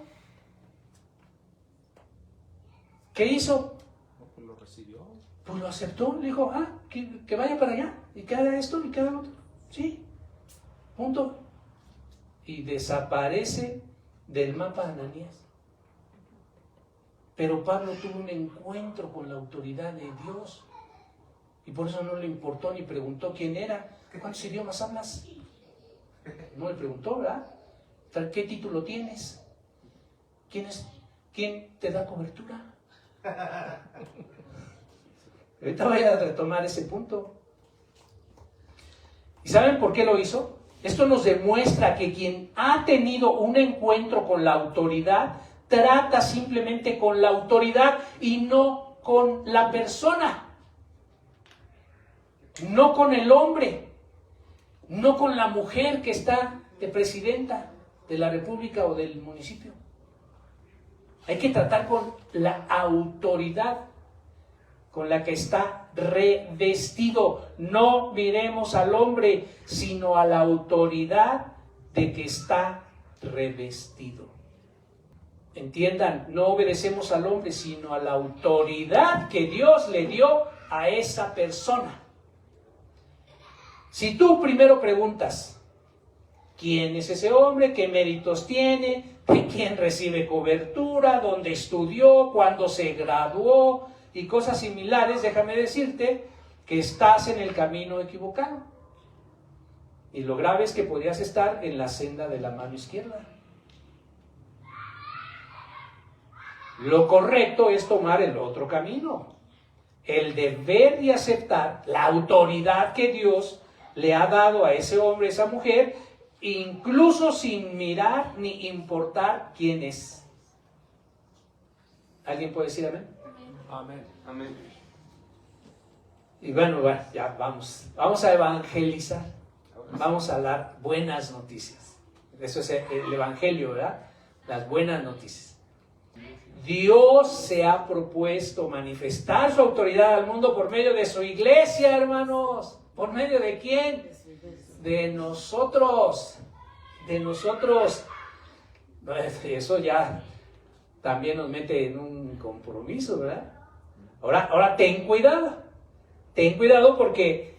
¿Qué hizo? Pues lo recibió. Pues lo aceptó, le dijo: que vaya para allá y que haga esto y que haga lo otro. Sí, punto. Y desaparece del mapa Ananías. Pero Pablo tuvo un encuentro con la autoridad de Dios y por eso no le importó ni preguntó quién era. ¿Cuántos idiomas hablas? No le preguntó, ¿verdad? ¿Qué título tienes? ¿Quién te da cobertura? Ahorita voy a retomar ese punto. ¿Y saben por qué lo hizo? Esto nos demuestra que quien ha tenido un encuentro con la autoridad trata simplemente con la autoridad y no con la persona, no con el hombre, no con la mujer que está de presidenta de la república o del municipio. Hay que tratar con la autoridad con la que está revestido. No miremos al hombre, sino a la autoridad de que está revestido. Entiendan, no obedecemos al hombre, sino a la autoridad que Dios le dio a esa persona. Si tú primero preguntas: ¿quién es ese hombre? ¿Qué méritos tiene? ¿De quién recibe cobertura? ¿Dónde estudió? ¿Cuándo se graduó? Y cosas similares, déjame decirte que estás en el camino equivocado. Y lo grave es que podrías estar en la senda de la mano izquierda. Lo correcto es tomar el otro camino, el deber de aceptar la autoridad que Dios le ha dado a ese hombre, a esa mujer, incluso sin mirar ni importar quién es. ¿Alguien puede decir amén? Amén. Amén. Y bueno, ya vamos a evangelizar, vamos a dar buenas noticias. Eso es el evangelio, ¿verdad? Las buenas noticias. Dios se ha propuesto manifestar su autoridad al mundo por medio de su iglesia, hermanos. ¿Por medio de quién? De nosotros. De nosotros. Eso ya también nos mete en un compromiso, ¿verdad? Ahora ten cuidado. Ten cuidado porque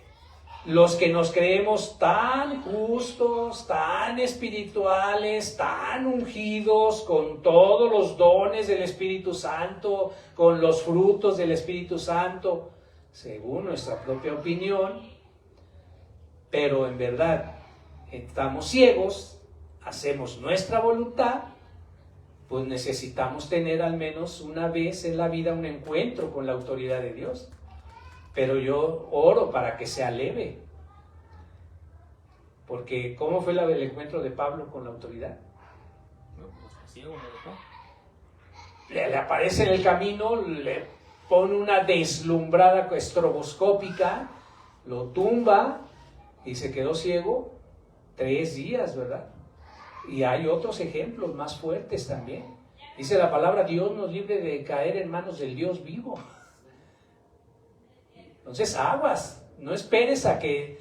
los que nos creemos tan justos, tan espirituales, tan ungidos, con todos los dones del Espíritu Santo, con los frutos del Espíritu Santo, según nuestra propia opinión, pero en verdad estamos ciegos, hacemos nuestra voluntad, pues necesitamos tener al menos una vez en la vida un encuentro con la autoridad de Dios. pero yo oro para que sea leve. Porque ¿cómo fue el encuentro de Pablo con la autoridad? No, pues ciego me dejó. Le aparece en el camino, le pone una deslumbrada estroboscópica, lo tumba y se quedó ciego 3 días, ¿verdad? Y hay otros ejemplos más fuertes también. Dice la palabra, Dios nos libre de caer en manos del Dios vivo. Entonces, aguas, no esperes a que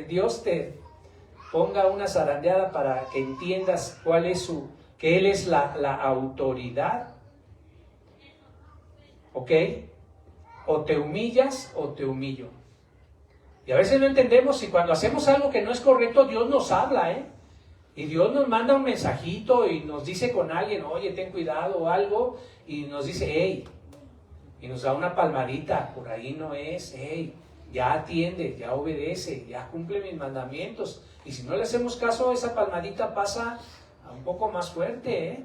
Dios te ponga una zarandeada para que entiendas que Él es la autoridad. ¿Ok? O te humillas o te humillo. Y a veces no entendemos, y cuando hacemos algo que no es correcto, Dios nos habla, y Dios nos manda un mensajito y nos dice con alguien, oye, ten cuidado o algo, y nos dice, hey, y nos da una palmadita, por ahí no es, hey, ya atiende, ya obedece, ya cumple mis mandamientos. Y si no le hacemos caso, esa palmadita pasa a un poco más fuerte,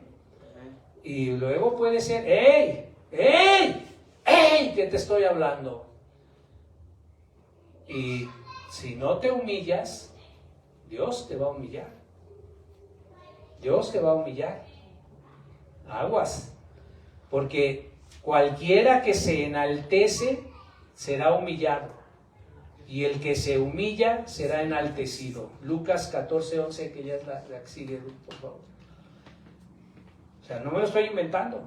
Y luego puede ser, hey, que te estoy hablando. Y si no te humillas, Dios te va a humillar. Dios te va a humillar. Aguas. Porque cualquiera que se enaltece será humillado. Y el que se humilla será enaltecido. Lucas 14:11, que ya es la que sigue, por favor. O sea, no me lo estoy inventando.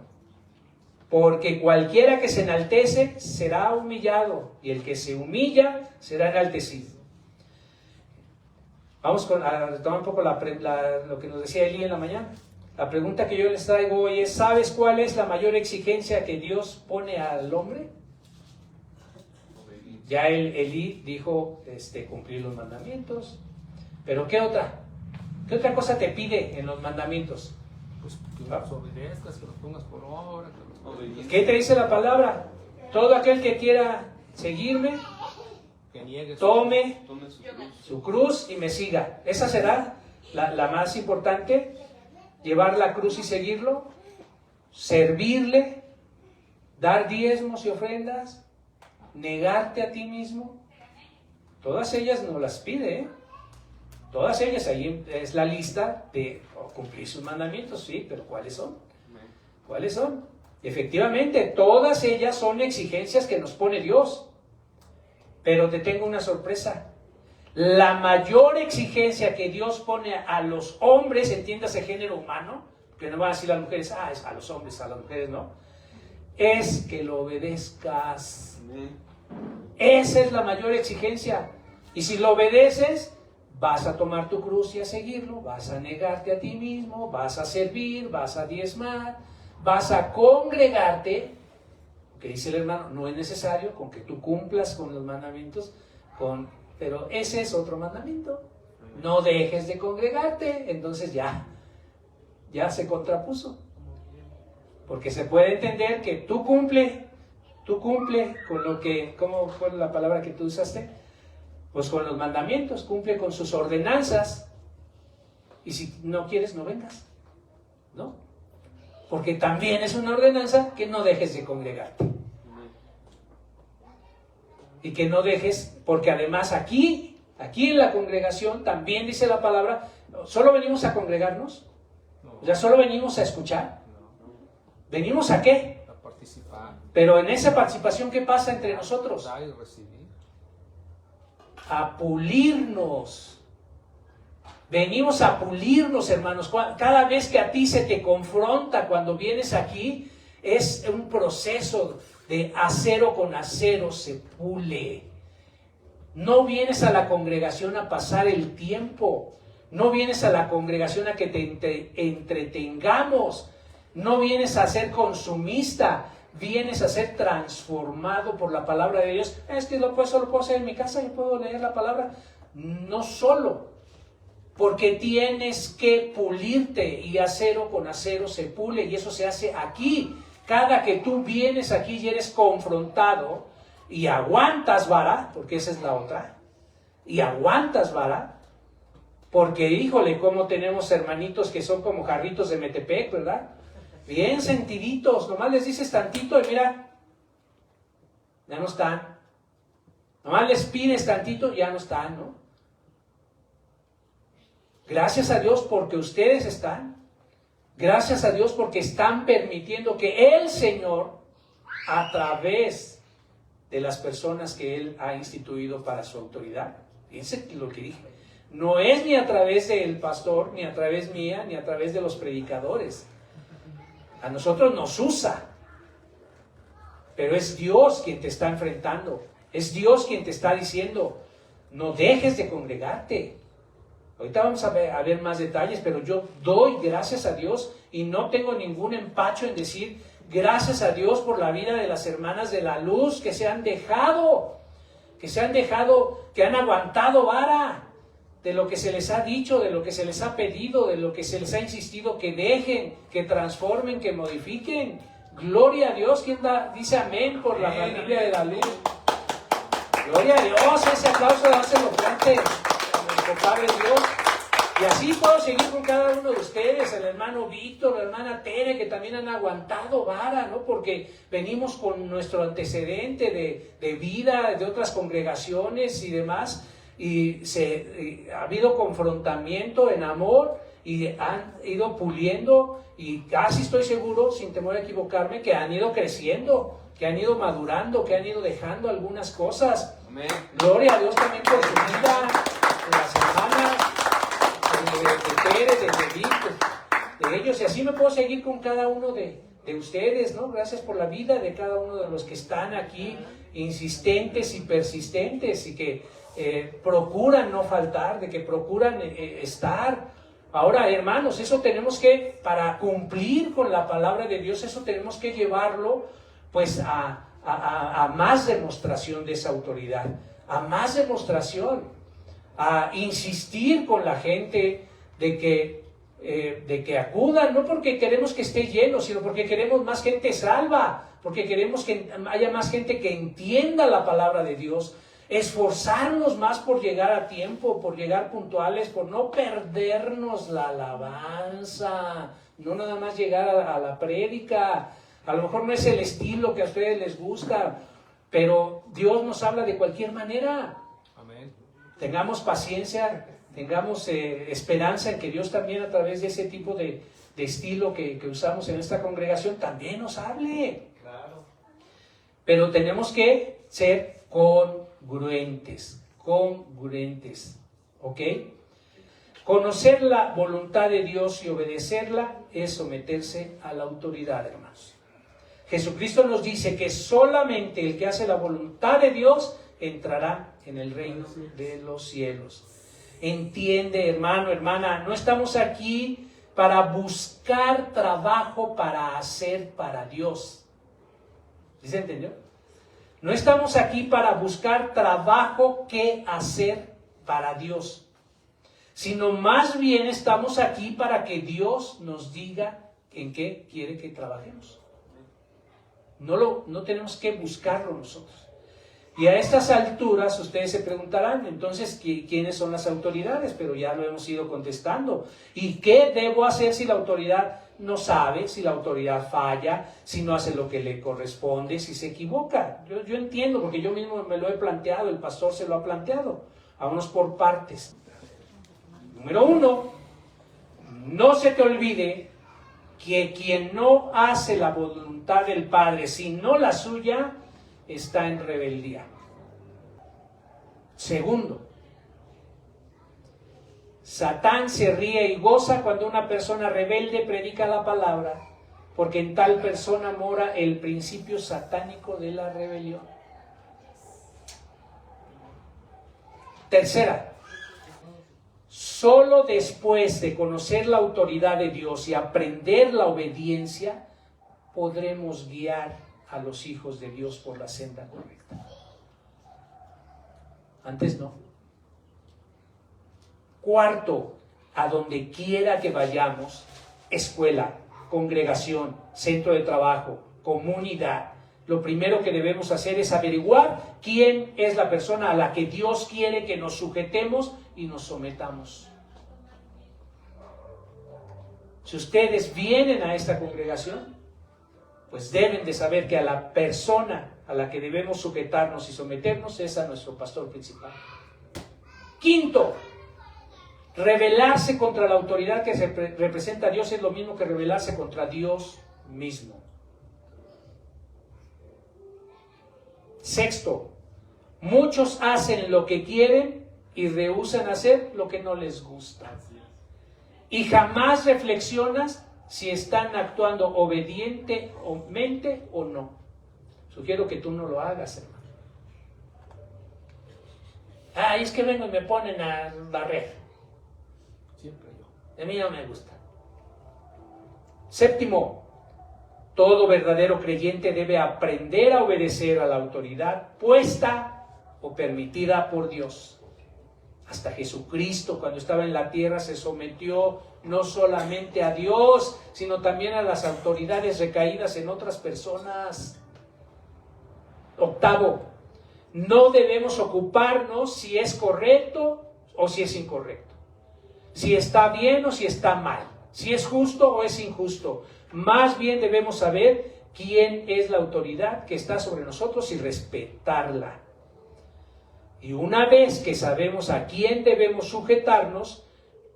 Porque cualquiera que se enaltece será humillado. Y el que se humilla será enaltecido. Vamos a retomar un poco lo que nos decía Eli en la mañana. La pregunta que yo les traigo hoy es, ¿sabes cuál es la mayor exigencia que Dios pone al hombre? Ya Eli dijo cumplir los mandamientos. Pero ¿qué otra? ¿Qué otra cosa te pide en los mandamientos? Pues que los obedezcas, que los pongas por obra. ¿Qué te dice la palabra? Todo aquel que quiera seguirme, que niegue tome su cruz y me siga. Esa será la más importante. Llevar la cruz y seguirlo, servirle, dar diezmos y ofrendas, negarte a ti mismo. Todas ellas nos las pide, Todas ellas, ahí es la lista de cumplir sus mandamientos, sí, pero ¿cuáles son? ¿Cuáles son? Efectivamente, todas ellas son exigencias que nos pone Dios. Pero te tengo una sorpresa. La mayor exigencia que Dios pone a los hombres, entiéndase género humano, que no van a decir las mujeres, es a los hombres, a las mujeres no, es que lo obedezcas. Esa es la mayor exigencia. Y si lo obedeces, vas a tomar tu cruz y a seguirlo, vas a negarte a ti mismo, vas a servir, vas a diezmar, vas a congregarte, que dice el hermano, no es necesario con que tú cumplas con los mandamientos, pero ese es otro mandamiento. No dejes de congregarte, entonces ya se contrapuso. Porque se puede entender que tú cumple con lo que, ¿cómo fue la palabra que tú usaste? Pues con los mandamientos, cumple con sus ordenanzas. Y si no quieres, no vengas, ¿no? Porque también es una ordenanza que no dejes de congregarte. Y que no dejes, porque además aquí en la congregación también dice la palabra, ¿solo venimos a congregarnos? O sea, ¿solo venimos a escuchar? ¿Venimos a qué? A participar. Pero en esa participación, ¿qué pasa entre nosotros? Dar y recibir. A pulirnos. Venimos a pulirnos, hermanos. Cada vez que a ti se te confronta cuando vienes aquí, es un proceso de acero con acero se pule. No vienes a la congregación a pasar el tiempo. No vienes a la congregación a que te entretengamos. No vienes a ser consumista. Vienes a ser transformado por la palabra de Dios. Es que solo puedo hacer en mi casa, yo puedo leer la palabra. No solo. Porque tienes que pulirte y acero con acero se pule y eso se hace aquí. Cada que tú vienes aquí y eres confrontado y aguantas vara, porque esa es la otra, y aguantas vara, porque híjole, cómo tenemos hermanitos que son como jarritos de Metepec, ¿verdad? Bien sentiditos, nomás les dices tantito y mira, ya no están. Nomás les pides tantito, ya no están, ¿no? Gracias a Dios porque ustedes están. Gracias a Dios porque están permitiendo que el Señor, a través de las personas que Él ha instituido para su autoridad, fíjense lo que dije, no es ni a través del pastor, ni a través mía, ni a través de los predicadores. A nosotros nos usa, pero es Dios quien te está enfrentando. Es Dios quien te está diciendo, no dejes de congregarte. Ahorita vamos a ver más detalles, pero yo doy gracias a Dios y no tengo ningún empacho en decir gracias a Dios por la vida de las hermanas de la luz que se han dejado, que han aguantado vara de lo que se les ha dicho, de lo que se les ha pedido, de lo que se les ha insistido que dejen, que transformen, que modifiquen. Gloria a Dios. ¿Quién dice amén por la familia de la luz? Gloria a Dios. Ese aplauso dáselo fuerte a nuestro Padre Dios. Y así puedo seguir con cada uno de ustedes, el hermano Víctor, la hermana Tere, que también han aguantado vara, ¿no? Porque venimos con nuestro antecedente de vida, de otras congregaciones y demás, y ha habido confrontamiento en amor, y han ido puliendo, y casi estoy seguro, sin temor a equivocarme, que han ido creciendo, que han ido madurando, que han ido dejando algunas cosas. Amén. Gloria a Dios también por su vida, de las hermanas, de Tere, de Víctor, de ellos, y así me puedo seguir con cada uno de ustedes, ¿no? Gracias por la vida de cada uno de los que están aquí, insistentes y persistentes, y que procuran no faltar, de que procuran estar. Ahora, hermanos, eso tenemos que, para cumplir con la palabra de Dios, eso tenemos que llevarlo, pues, a más demostración de esa autoridad, a más demostración, a insistir con la gente de que acudan, no porque queremos que esté lleno, sino porque queremos más gente salva, porque queremos que haya más gente que entienda la palabra de Dios, esforzarnos más por llegar a tiempo, por llegar puntuales, por no perdernos la alabanza, no nada más llegar a la prédica. A lo mejor no es el estilo que a ustedes les gusta, pero Dios nos habla de cualquier manera. Amén. Tengamos paciencia, tengamos esperanza en que Dios también, a través de ese tipo de estilo que usamos en esta congregación, también nos hable. Claro. Pero tenemos que ser congruentes, ¿ok? Conocer la voluntad de Dios y obedecerla es someterse a la autoridad, hermanos. Jesucristo nos dice que solamente el que hace la voluntad de Dios entrará en el reino de los cielos. Entiende, hermano, hermana, no estamos aquí para buscar trabajo para hacer para Dios. ¿Sí se entendió? No estamos aquí para buscar trabajo que hacer para Dios, sino más bien estamos aquí para que Dios nos diga en qué quiere que trabajemos. No tenemos que buscarlo nosotros. Y a estas alturas ustedes se preguntarán, entonces, ¿quiénes son las autoridades? Pero ya lo hemos ido contestando. ¿Y qué debo hacer si la autoridad no sabe, si la autoridad falla, si no hace lo que le corresponde, si se equivoca? Yo entiendo, porque yo mismo me lo he planteado, el pastor se lo ha planteado. Vámonos por partes. Número 1, no se te olvide que quien no hace la voluntad del Padre, sino la suya, está en rebeldía. Segundo, Satán se ríe y goza cuando una persona rebelde predica la palabra, porque en tal persona mora el principio satánico de la rebelión. Tercera, solo después de conocer la autoridad de Dios y aprender la obediencia, podremos guiar a los hijos de Dios por la senda correcta. Antes no. Cuarto, a donde quiera que vayamos, escuela, congregación, centro de trabajo, comunidad, lo primero que debemos hacer es averiguar quién es la persona a la que Dios quiere que nos sujetemos y nos sometamos. Si ustedes vienen a esta congregación, pues deben de saber que a la persona a la que debemos sujetarnos y someternos es a nuestro pastor principal. Quinto, rebelarse contra la autoridad que representa a Dios es lo mismo que rebelarse contra Dios mismo. Sexto, muchos hacen lo que quieren y rehúsan hacer lo que no les gusta. Y jamás reflexionas si están actuando obedientemente o no. Sugiero que tú no lo hagas, hermano. Es que vengo y me ponen a barrer. Siempre yo. A mí no me gusta. Séptimo, todo verdadero creyente debe aprender a obedecer a la autoridad puesta o permitida por Dios. Hasta Jesucristo, cuando estaba en la tierra, se sometió no solamente a Dios, sino también a las autoridades recaídas en otras personas. Octavo, no debemos ocuparnos si es correcto o si es incorrecto, si está bien o si está mal, si es justo o es injusto. Más bien debemos saber quién es la autoridad que está sobre nosotros y respetarla. Y una vez que sabemos a quién debemos sujetarnos,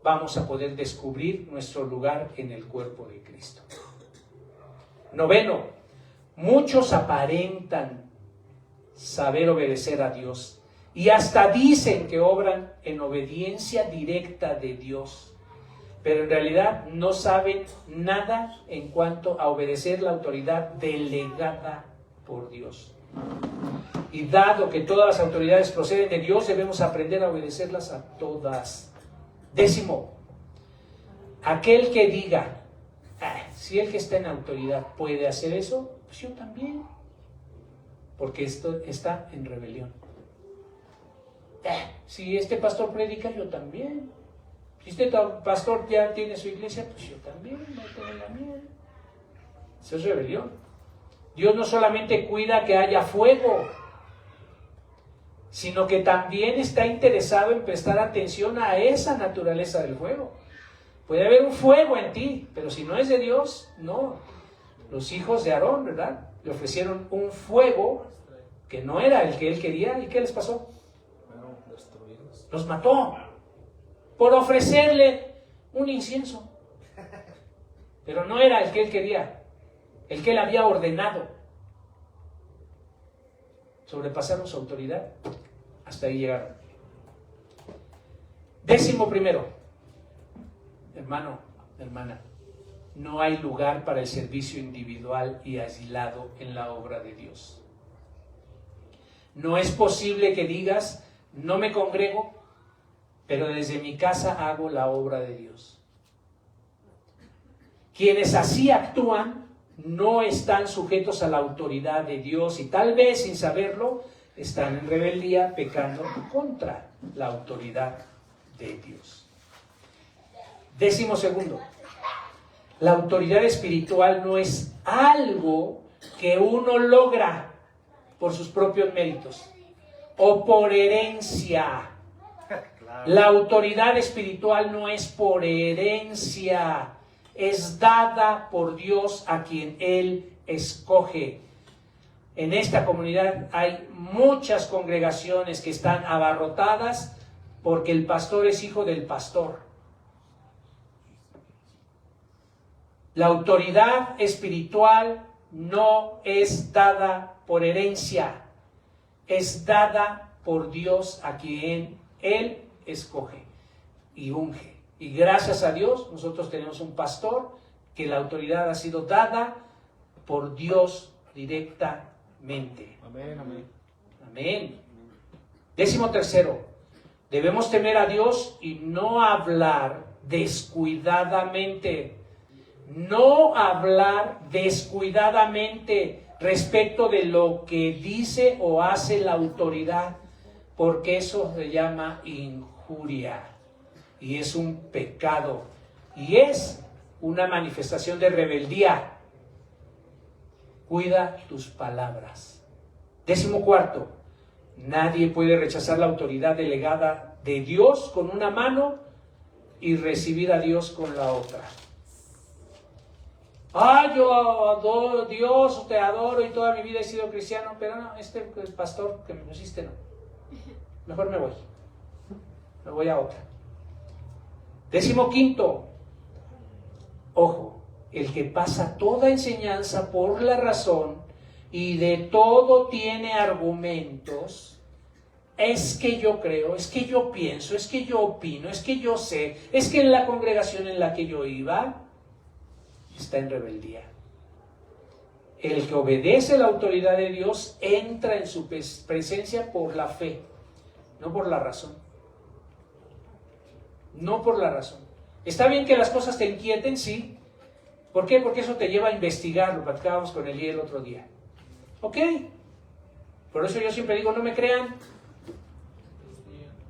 vamos a poder descubrir nuestro lugar en el cuerpo de Cristo. Noveno, muchos aparentan saber obedecer a Dios y hasta dicen que obran en obediencia directa de Dios, pero en realidad no saben nada en cuanto a obedecer la autoridad delegada por Dios. Y dado que todas las autoridades proceden de Dios, debemos aprender a obedecerlas a todas. Décimo, aquel que diga, si el que está en autoridad puede hacer eso, pues yo también. Porque esto está en rebelión. Si este pastor predica, yo también. Si este pastor ya tiene su iglesia, pues yo también, no tengo la mía. Eso es rebelión. Dios no solamente cuida que haya fuego, sino que también está interesado en prestar atención a esa naturaleza del fuego. Puede haber un fuego en ti, pero si no es de Dios, no. Los hijos de Aarón, ¿verdad?, le ofrecieron un fuego que no era el que él quería. ¿Y qué les pasó? Bueno, destruidos. Los mató por ofrecerle un incienso. Pero no era el que él quería, el que él había ordenado. Sobrepasaron su autoridad. Hasta ahí llegaron. 11, hermano, hermana, no hay lugar para el servicio individual y aislado en la obra de Dios. No es posible que digas, no me congrego, pero desde mi casa hago la obra de Dios. Quienes así actúan no están sujetos a la autoridad de Dios y tal vez sin saberlo están en rebeldía, pecando contra la autoridad de Dios. 12, la autoridad espiritual no es algo que uno logra por sus propios méritos o por herencia. La autoridad espiritual no es por herencia, es dada por Dios a quien Él escoge. En esta comunidad hay muchas congregaciones que están abarrotadas porque el pastor es hijo del pastor. La autoridad espiritual no es dada por herencia, es dada por Dios a quien Él escoge y unge. Y gracias a Dios nosotros tenemos un pastor que la autoridad ha sido dada por Dios directamente. Amén, amén. Amén. 13, debemos temer a Dios y no hablar descuidadamente. No hablar descuidadamente respecto de lo que dice o hace la autoridad, porque eso se llama injuria y es un pecado y es una manifestación de rebeldía. Cuida tus palabras. 14, nadie puede rechazar la autoridad delegada de Dios con una mano y recibir a Dios con la otra. yo adoro Dios, te adoro y toda mi vida he sido cristiano, pero no, el pastor que me pusiste no. Mejor me voy a otra. 15, ojo, el que pasa toda enseñanza por la razón y de todo tiene argumentos, es que yo creo, es que yo pienso, es que yo opino, es que yo sé, es que en la congregación en la que yo iba, está en rebeldía. El que obedece la autoridad de Dios entra en su presencia por la fe, no por la razón. No por la razón. Está bien que las cosas te inquieten, sí. ¿Por qué? Porque eso te lleva a investigar, lo platicábamos con Eli el otro día. Ok. Por eso yo siempre digo, no me crean.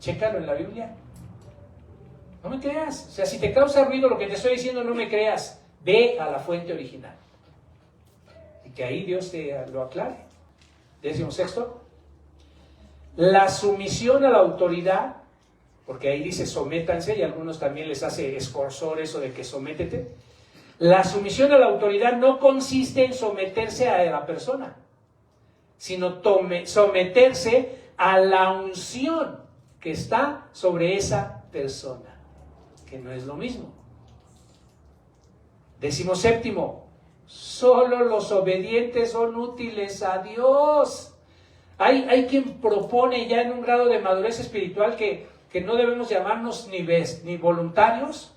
Chécalo en la Biblia. No me creas. O sea, si te causa ruido lo que te estoy diciendo, no me creas. Ve a la fuente original. Y que ahí Dios te lo aclare. 16. La sumisión a la autoridad, porque ahí dice sométanse, y a algunos también les hace escorzor eso de que sométete. La sumisión a la autoridad no consiste en someterse a la persona, sino someterse a la unción que está sobre esa persona, que no es lo mismo. 17. Solo los obedientes son útiles a Dios. Hay quien propone ya en un grado de madurez espiritual que no debemos llamarnos ni voluntarios,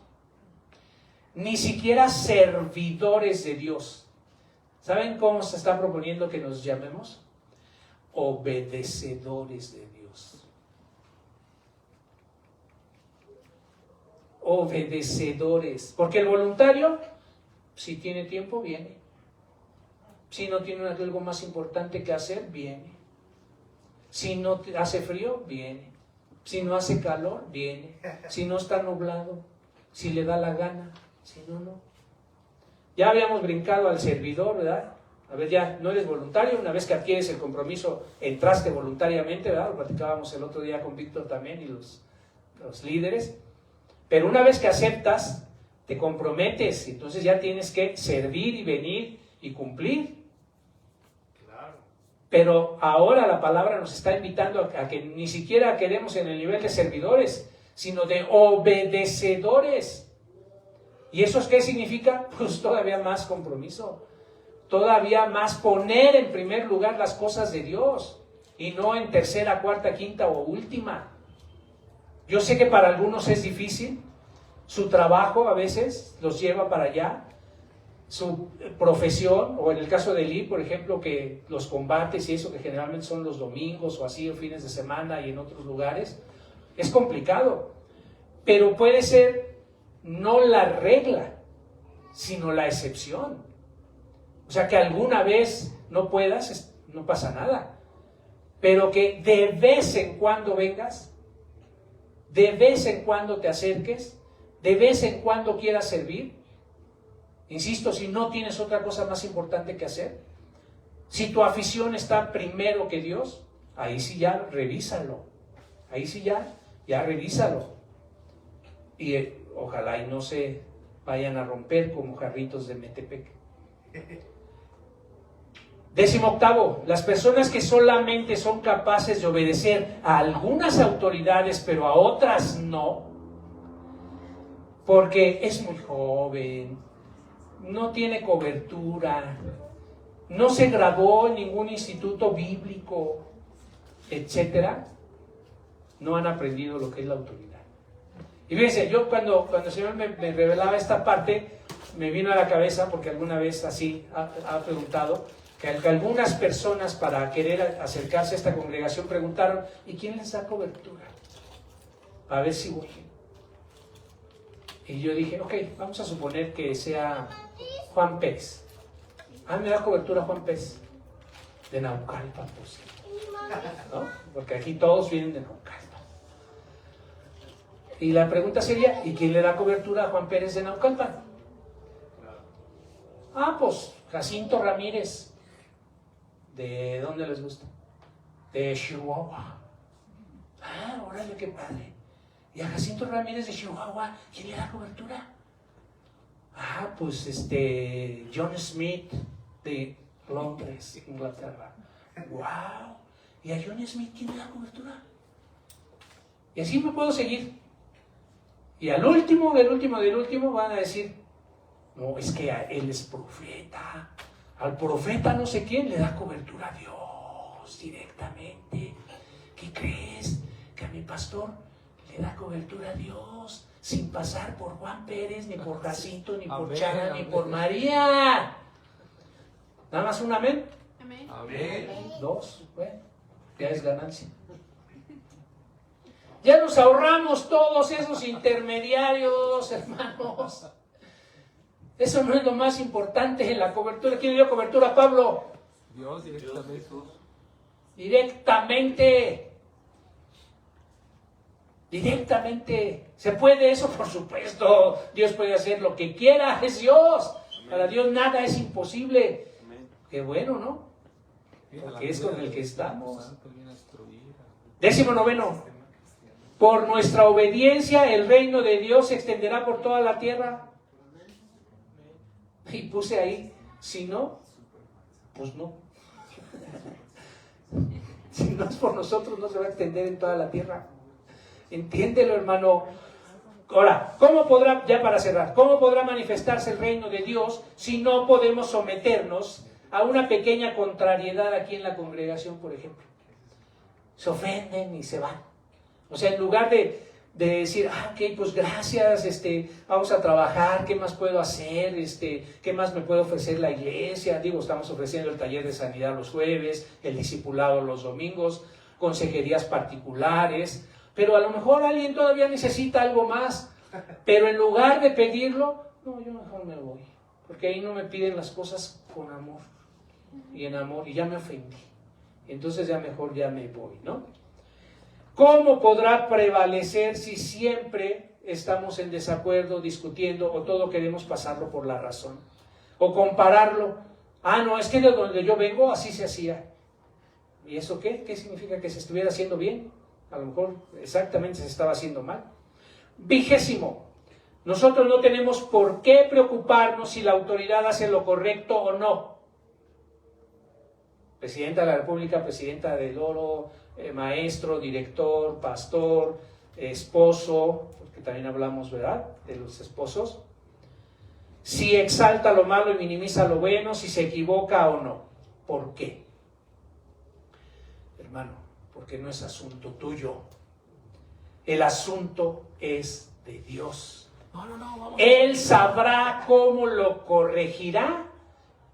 ni siquiera servidores de Dios. ¿Saben cómo se está proponiendo que nos llamemos? Obedecedores de Dios. Obedecedores. Porque el voluntario, si tiene tiempo, viene. Si no tiene algo más importante que hacer, viene. Si no hace frío, viene. Si no hace calor, viene. Si no está nublado, si le da la gana, si no, no. Ya habíamos brincado al servidor, ¿verdad? A ver, ya no eres voluntario, una vez que adquieres el compromiso, entraste voluntariamente, ¿verdad? Lo platicábamos el otro día con Víctor también y los líderes. Pero una vez que aceptas, te comprometes, entonces ya tienes que servir y venir y cumplir. Pero ahora la palabra nos está invitando a que ni siquiera quedemos en el nivel de servidores, sino de obedecedores. ¿Y eso qué significa? Pues todavía más compromiso, todavía más poner en primer lugar las cosas de Dios, y no en tercera, cuarta, quinta o última. Yo sé que para algunos es difícil, su trabajo a veces los lleva para allá, su profesión, o en el caso de Eli, por ejemplo, que los combates y eso, que generalmente son los domingos o así, o fines de semana y en otros lugares, es complicado, pero puede ser no la regla, sino la excepción. O sea, que alguna vez no puedas, no pasa nada, pero que de vez en cuando vengas, de vez en cuando te acerques, de vez en cuando quieras servir. Insisto, si no tienes otra cosa más importante que hacer, si tu afición está primero que Dios, ahí sí ya revísalo, ahí sí ya revísalo. Y ojalá y no se vayan a romper como jarritos de Metepec. 18. Las personas que solamente son capaces de obedecer a algunas autoridades, pero a otras no, porque es muy joven, no tiene cobertura, no se graduó en ningún instituto bíblico, etcétera, no han aprendido lo que es la autoridad. Y fíjense, yo cuando el Señor me revelaba esta parte, me vino a la cabeza, porque alguna vez así ha preguntado, que algunas personas para querer acercarse a esta congregación preguntaron, ¿y quién les da cobertura? A ver si voy. Y yo dije, ok, vamos a suponer que sea Juan Pérez. Me da cobertura Juan Pérez, de Naucalpan, pues, ¿no? Porque aquí todos vienen de Naucalpan. Y la pregunta sería, ¿y quién le da cobertura a Juan Pérez de Naucalpan? Pues Jacinto Ramírez. ¿De dónde les gusta? De Chihuahua. Órale, qué padre. Y a Jacinto Ramírez de Chihuahua, ¿quién le da cobertura? Pues John Smith de Londres, Inglaterra. ¡Wow! ¿Y a John Smith quién le da cobertura? Y así me puedo seguir. Y al último, del último van a decir, no, es que él es profeta. Al profeta no sé quién le da cobertura a Dios directamente. ¿Qué crees? Que a mi pastor le da cobertura a Dios sin pasar por Juan Pérez, ni por Jacinto, ni por Chana, ni por María. Nada más un amén. Amén. Amén. 2, bueno, ya es ganancia. Ya nos ahorramos todos esos intermediarios, hermanos. Eso no es lo más importante en la cobertura. ¿Quién le dio cobertura a Pablo? Dios directamente. Directamente. ¿Se puede eso? Por supuesto. Dios puede hacer lo que quiera. Es Dios. Para Dios nada es imposible. Qué bueno, ¿no? Porque es con el que estamos. 19. Por nuestra obediencia el reino de Dios se extenderá por toda la tierra. Y puse ahí, si no, pues no. Si no es por nosotros, no se va a extender en toda la tierra. Entiéndelo, hermano. Ahora, ¿cómo podrá, ya para cerrar, cómo podrá manifestarse el reino de Dios si no podemos someternos a una pequeña contrariedad aquí en la congregación, por ejemplo? Se ofenden y se van. O sea, en lugar de decir, ok, pues gracias, vamos a trabajar, ¿qué más puedo hacer? ¿Qué más me puede ofrecer la iglesia? Digo, estamos ofreciendo el taller de sanidad los jueves, el discipulado los domingos, consejerías particulares, pero a lo mejor alguien todavía necesita algo más, pero en lugar de pedirlo, no, yo mejor me voy, porque ahí no me piden las cosas con amor, y en amor, y ya me ofendí, entonces ya mejor ya me voy, ¿no? ¿Cómo podrá prevalecer si siempre estamos en desacuerdo, discutiendo, o todo queremos pasarlo por la razón? O compararlo. No, es que de donde yo vengo así se hacía. ¿Y eso qué? ¿Qué significa? ¿Que se estuviera haciendo bien? A lo mejor exactamente se estaba haciendo mal. 20. Nosotros no tenemos por qué preocuparnos si la autoridad hace lo correcto o no. Presidenta de la República, presidenta del Oro, maestro, director, pastor, esposo, porque también hablamos, ¿verdad?, de los esposos. Si exalta lo malo y minimiza lo bueno, si se equivoca o no. ¿Por qué? Hermano, porque no es asunto tuyo. El asunto es de Dios. Él sabrá cómo lo corregirá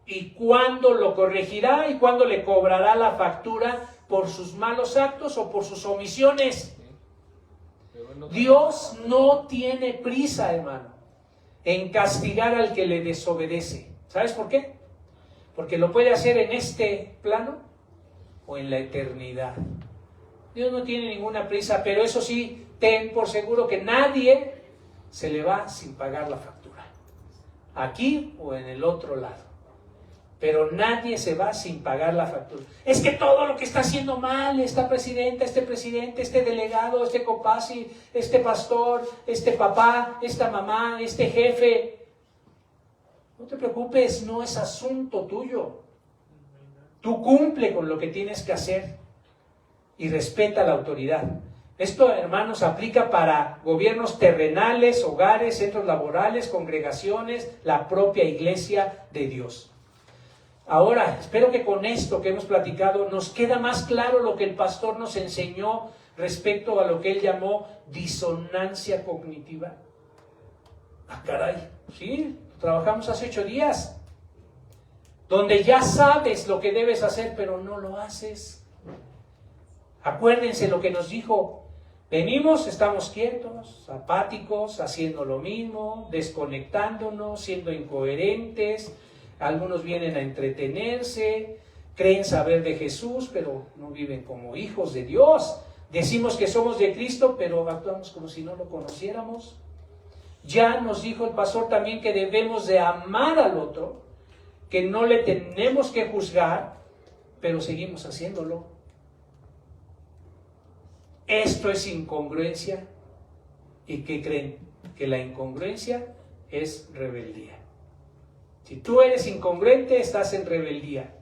y cuándo lo corregirá y cuándo le cobrará la factura por sus malos actos o por sus omisiones. Dios no tiene prisa, hermano, en castigar al que le desobedece. ¿Sabes por qué? Porque lo puede hacer en este plano o en la eternidad. Dios no tiene ninguna prisa, pero eso sí, ten por seguro que nadie se le va sin pagar la factura, aquí o en el otro lado. Pero nadie se va sin pagar la factura. Es que todo lo que está haciendo mal, esta presidenta, este presidente, este delegado, este copasi, este pastor, este papá, esta mamá, este jefe. No te preocupes, no es asunto tuyo. Tú cumple con lo que tienes que hacer y respeta la autoridad. Esto, hermanos, aplica para gobiernos terrenales, hogares, centros laborales, congregaciones, la propia iglesia de Dios. Ahora, espero que con esto que hemos platicado nos queda más claro lo que el pastor nos enseñó respecto a lo que él llamó disonancia cognitiva. Caray, sí, trabajamos hace 8 días, donde ya sabes lo que debes hacer, pero no lo haces. Acuérdense lo que nos dijo. Venimos, estamos quietos, apáticos, haciendo lo mismo, desconectándonos, siendo incoherentes. Algunos vienen a entretenerse, creen saber de Jesús, pero no viven como hijos de Dios. Decimos que somos de Cristo, pero actuamos como si no lo conociéramos. Ya nos dijo el pastor también que debemos de amar al otro, que no le tenemos que juzgar, pero seguimos haciéndolo. Esto es incongruencia. ¿Y qué creen? Que la incongruencia es rebeldía. Si tú eres incongruente, estás en rebeldía.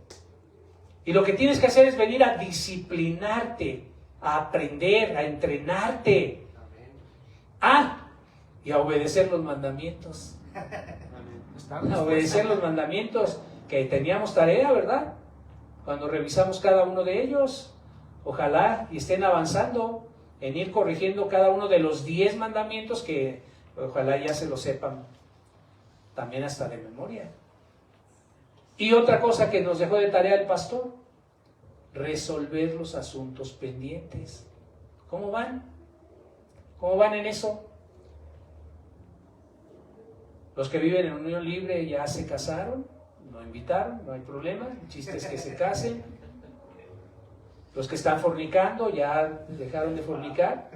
Y lo que tienes que hacer es venir a disciplinarte, a aprender, a entrenarte. Y a obedecer los mandamientos. A obedecer los mandamientos, que teníamos tarea, ¿verdad? Cuando revisamos cada uno de ellos, ojalá y estén avanzando en ir corrigiendo cada uno de los 10 mandamientos, que ojalá ya se lo sepan también hasta de memoria. Y otra cosa que nos dejó de tarea el pastor: resolver los asuntos pendientes. ¿Cómo van? ¿Cómo van en eso? Los que viven en unión libre ya se casaron, no invitaron, no hay problema, el chiste es que se casen. Los que están fornicando ya dejaron de fornicar.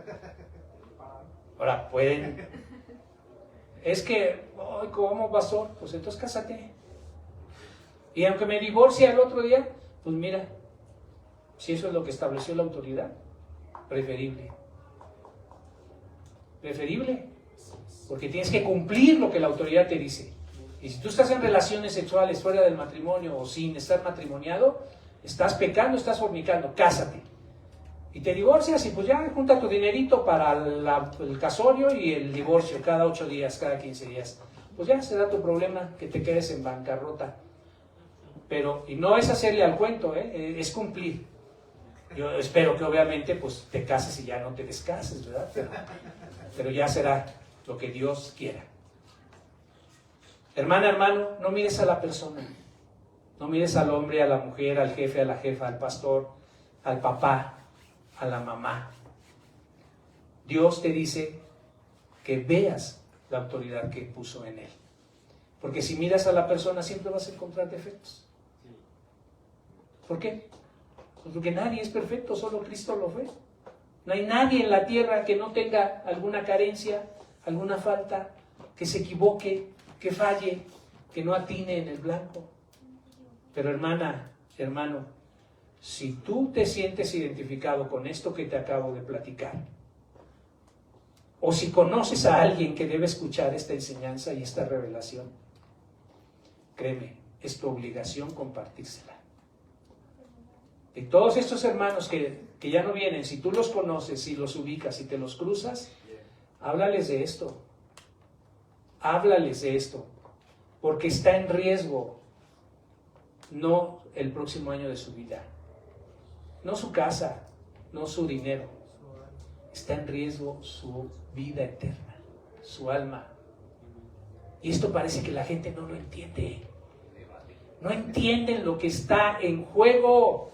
Ahora pueden. Es que, ¿cómo pasó? Pues entonces cásate. Y aunque me divorcie al otro día, pues mira, si eso es lo que estableció la autoridad, preferible. Preferible. Porque tienes que cumplir lo que la autoridad te dice. Y si tú estás en relaciones sexuales fuera del matrimonio o sin estar matrimoniado, estás pecando, estás fornicando. Cásate. Y te divorcias y pues ya junta tu dinerito para el casorio y el divorcio cada 8 días, cada 15 días. Pues ya será tu problema que te quedes en bancarrota. Pero, y no es hacerle al cuento, es cumplir. Yo espero que obviamente pues te cases y ya no te descases, ¿verdad? Pero ya será lo que Dios quiera. Hermana, hermano, no mires a la persona. No mires al hombre, a la mujer, al jefe, a la jefa, al pastor, al papá, a la mamá. Dios te dice que veas la autoridad que puso en él. Porque si miras a la persona siempre vas a encontrar defectos. ¿Por qué? Pues porque nadie es perfecto, solo Cristo lo fue. No hay nadie en la tierra que no tenga alguna carencia, alguna falta, que se equivoque, que falle, que no atine en el blanco. Pero hermana, hermano, si tú te sientes identificado con esto que te acabo de platicar, o si conoces a alguien que debe escuchar esta enseñanza y esta revelación, créeme, es tu obligación compartírsela. Y todos estos hermanos que ya no vienen, si tú los conoces, si los ubicas, si te los cruzas, háblales de esto. Háblales de esto. Porque está en riesgo no el próximo año de su vida, no su casa, no su dinero. Está en riesgo su vida eterna, su alma. Y esto parece que la gente no lo entiende. No entienden lo que está en juego.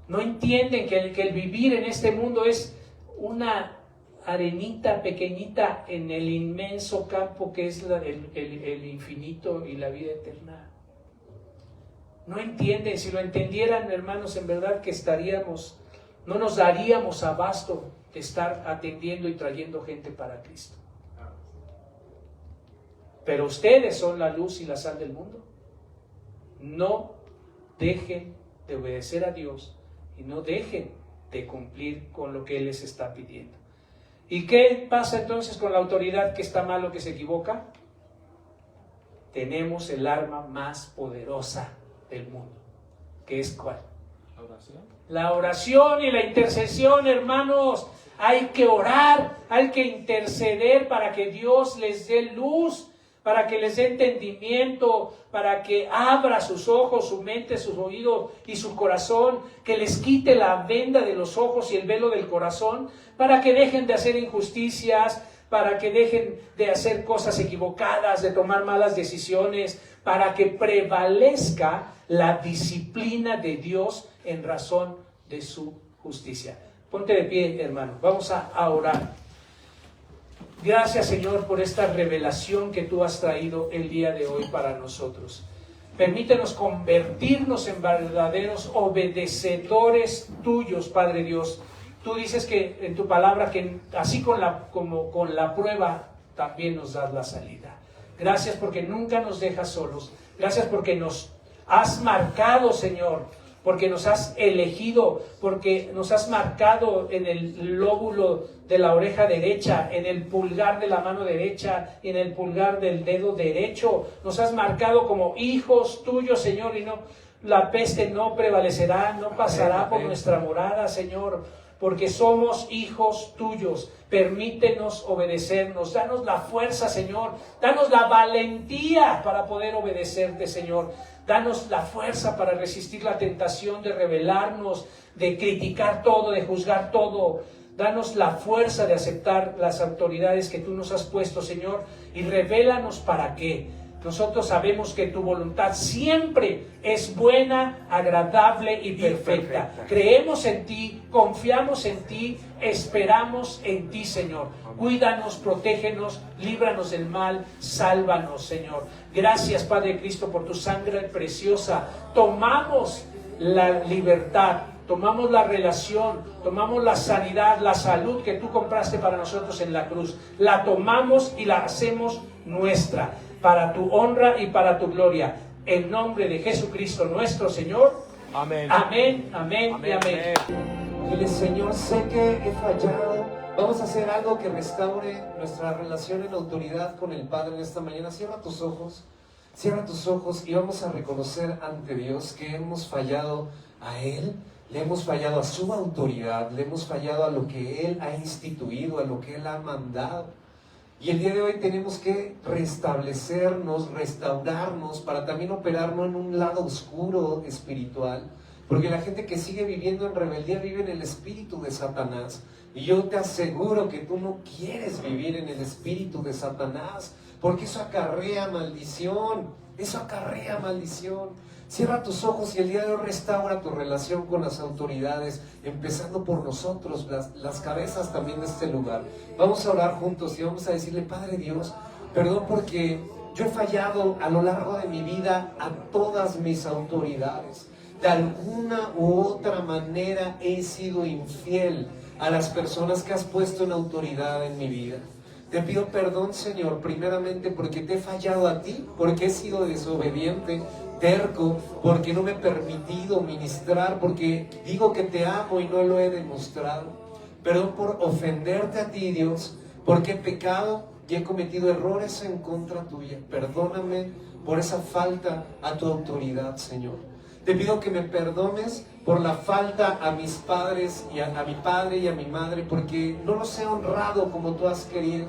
No entienden que el vivir en este mundo es una arenita pequeñita en el inmenso campo que es el infinito y la vida eterna. No entienden. Si lo entendieran, hermanos, en verdad que no nos daríamos abasto de estar atendiendo y trayendo gente para Cristo. Pero ustedes son la luz y la sal del mundo. No dejen de obedecer a Dios y no dejen de cumplir con lo que Él les está pidiendo. ¿Y qué pasa entonces con la autoridad que está mal o que se equivoca? Tenemos el arma más poderosa del mundo. ¿Qué es cuál? La oración. La oración y la intercesión, hermanos. Hay que orar, hay que interceder para que Dios les dé luz, para que les dé entendimiento, para que abra sus ojos, su mente, sus oídos y su corazón, que les quite la venda de los ojos y el velo del corazón, para que dejen de hacer injusticias, para que dejen de hacer cosas equivocadas, de tomar malas decisiones, para que prevalezca la disciplina de Dios en razón de su justicia. Ponte de pie, hermano, vamos a orar. Gracias, Señor, por esta revelación que tú has traído el día de hoy para nosotros. Permítenos convertirnos en verdaderos obedecedores tuyos, Padre Dios. Tú dices que en tu palabra que así como con la prueba también nos das la salida. Gracias porque nunca nos dejas solos. Gracias porque nos has marcado, Señor, porque nos has elegido, porque nos has marcado en el lóbulo de la oreja derecha, en el pulgar de la mano derecha, en el pulgar del dedo derecho. Nos has marcado como hijos tuyos, Señor, y no, la peste no prevalecerá, no pasará por nuestra morada, Señor, porque somos hijos tuyos. Permítenos obedecernos, danos la fuerza, Señor, danos la valentía para poder obedecerte, Señor. Danos la fuerza para resistir la tentación de rebelarnos, de criticar todo, de juzgar todo. Danos la fuerza de aceptar las autoridades que tú nos has puesto, Señor, y revélanos para qué. Nosotros sabemos que tu voluntad siempre es buena, agradable y perfecta. Creemos en ti, confiamos en ti, esperamos en ti, Señor. Cuídanos, protégenos, líbranos del mal, sálvanos, Señor. Gracias, Padre Cristo, por tu sangre preciosa. Tomamos la libertad, tomamos la relación, tomamos la sanidad, la salud que tú compraste para nosotros en la cruz. La tomamos y la hacemos nuestra, para tu honra y para tu gloria. En nombre de Jesucristo nuestro Señor. Amén. Amén, amén, amén, y amén. Dile, Señor, sé que he fallado. Vamos a hacer algo que restaure nuestra relación en autoridad con el Padre en esta mañana. Cierra tus ojos y vamos a reconocer ante Dios que hemos fallado a Él. Le hemos fallado a su autoridad, le hemos fallado a lo que Él ha instituido, a lo que Él ha mandado. Y el día de hoy tenemos que restablecernos, restaurarnos, para también operar no en un lado oscuro espiritual, porque la gente que sigue viviendo en rebeldía vive en el espíritu de Satanás. Y yo te aseguro que tú no quieres vivir en el espíritu de Satanás, porque eso acarrea maldición, Cierra tus ojos y el día de hoy restaura tu relación con las autoridades, empezando por nosotros, las cabezas también de este lugar. Vamos a orar juntos y vamos a decirle: Padre Dios, perdón porque yo he fallado a lo largo de mi vida a todas mis autoridades. De alguna u otra manera he sido infiel a las personas que has puesto en autoridad en mi vida. Te pido perdón, Señor, primeramente porque te he fallado a ti, porque he sido desobediente, terco, porque no me he permitido ministrar, porque digo que te amo y no lo he demostrado. Perdón por ofenderte a ti, Dios, porque he pecado y he cometido errores en contra tuya. Perdóname por esa falta a tu autoridad, Señor. Te pido que me perdones por la falta a mis padres, y a mi padre y a mi madre, porque no los he honrado como tú has querido.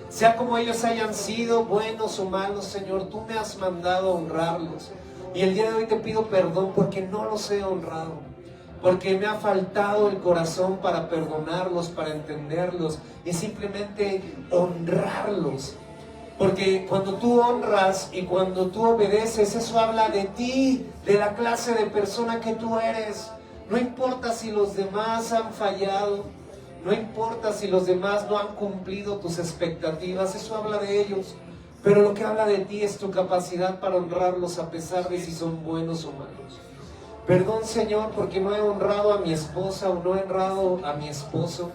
Sea como ellos hayan sido, buenos o malos, Señor, tú me has mandado a honrarlos. Y el día de hoy te pido perdón porque no los he honrado, porque me ha faltado el corazón para perdonarlos, para entenderlos y simplemente honrarlos. Porque cuando tú honras y cuando tú obedeces, eso habla de ti, de la clase de persona que tú eres. No importa si los demás han fallado, no importa si los demás no han cumplido tus expectativas, eso habla de ellos. Pero lo que habla de ti es tu capacidad para honrarlos a pesar de si son buenos o malos. Perdón, Señor, porque no he honrado a mi esposa o no he honrado a mi esposo.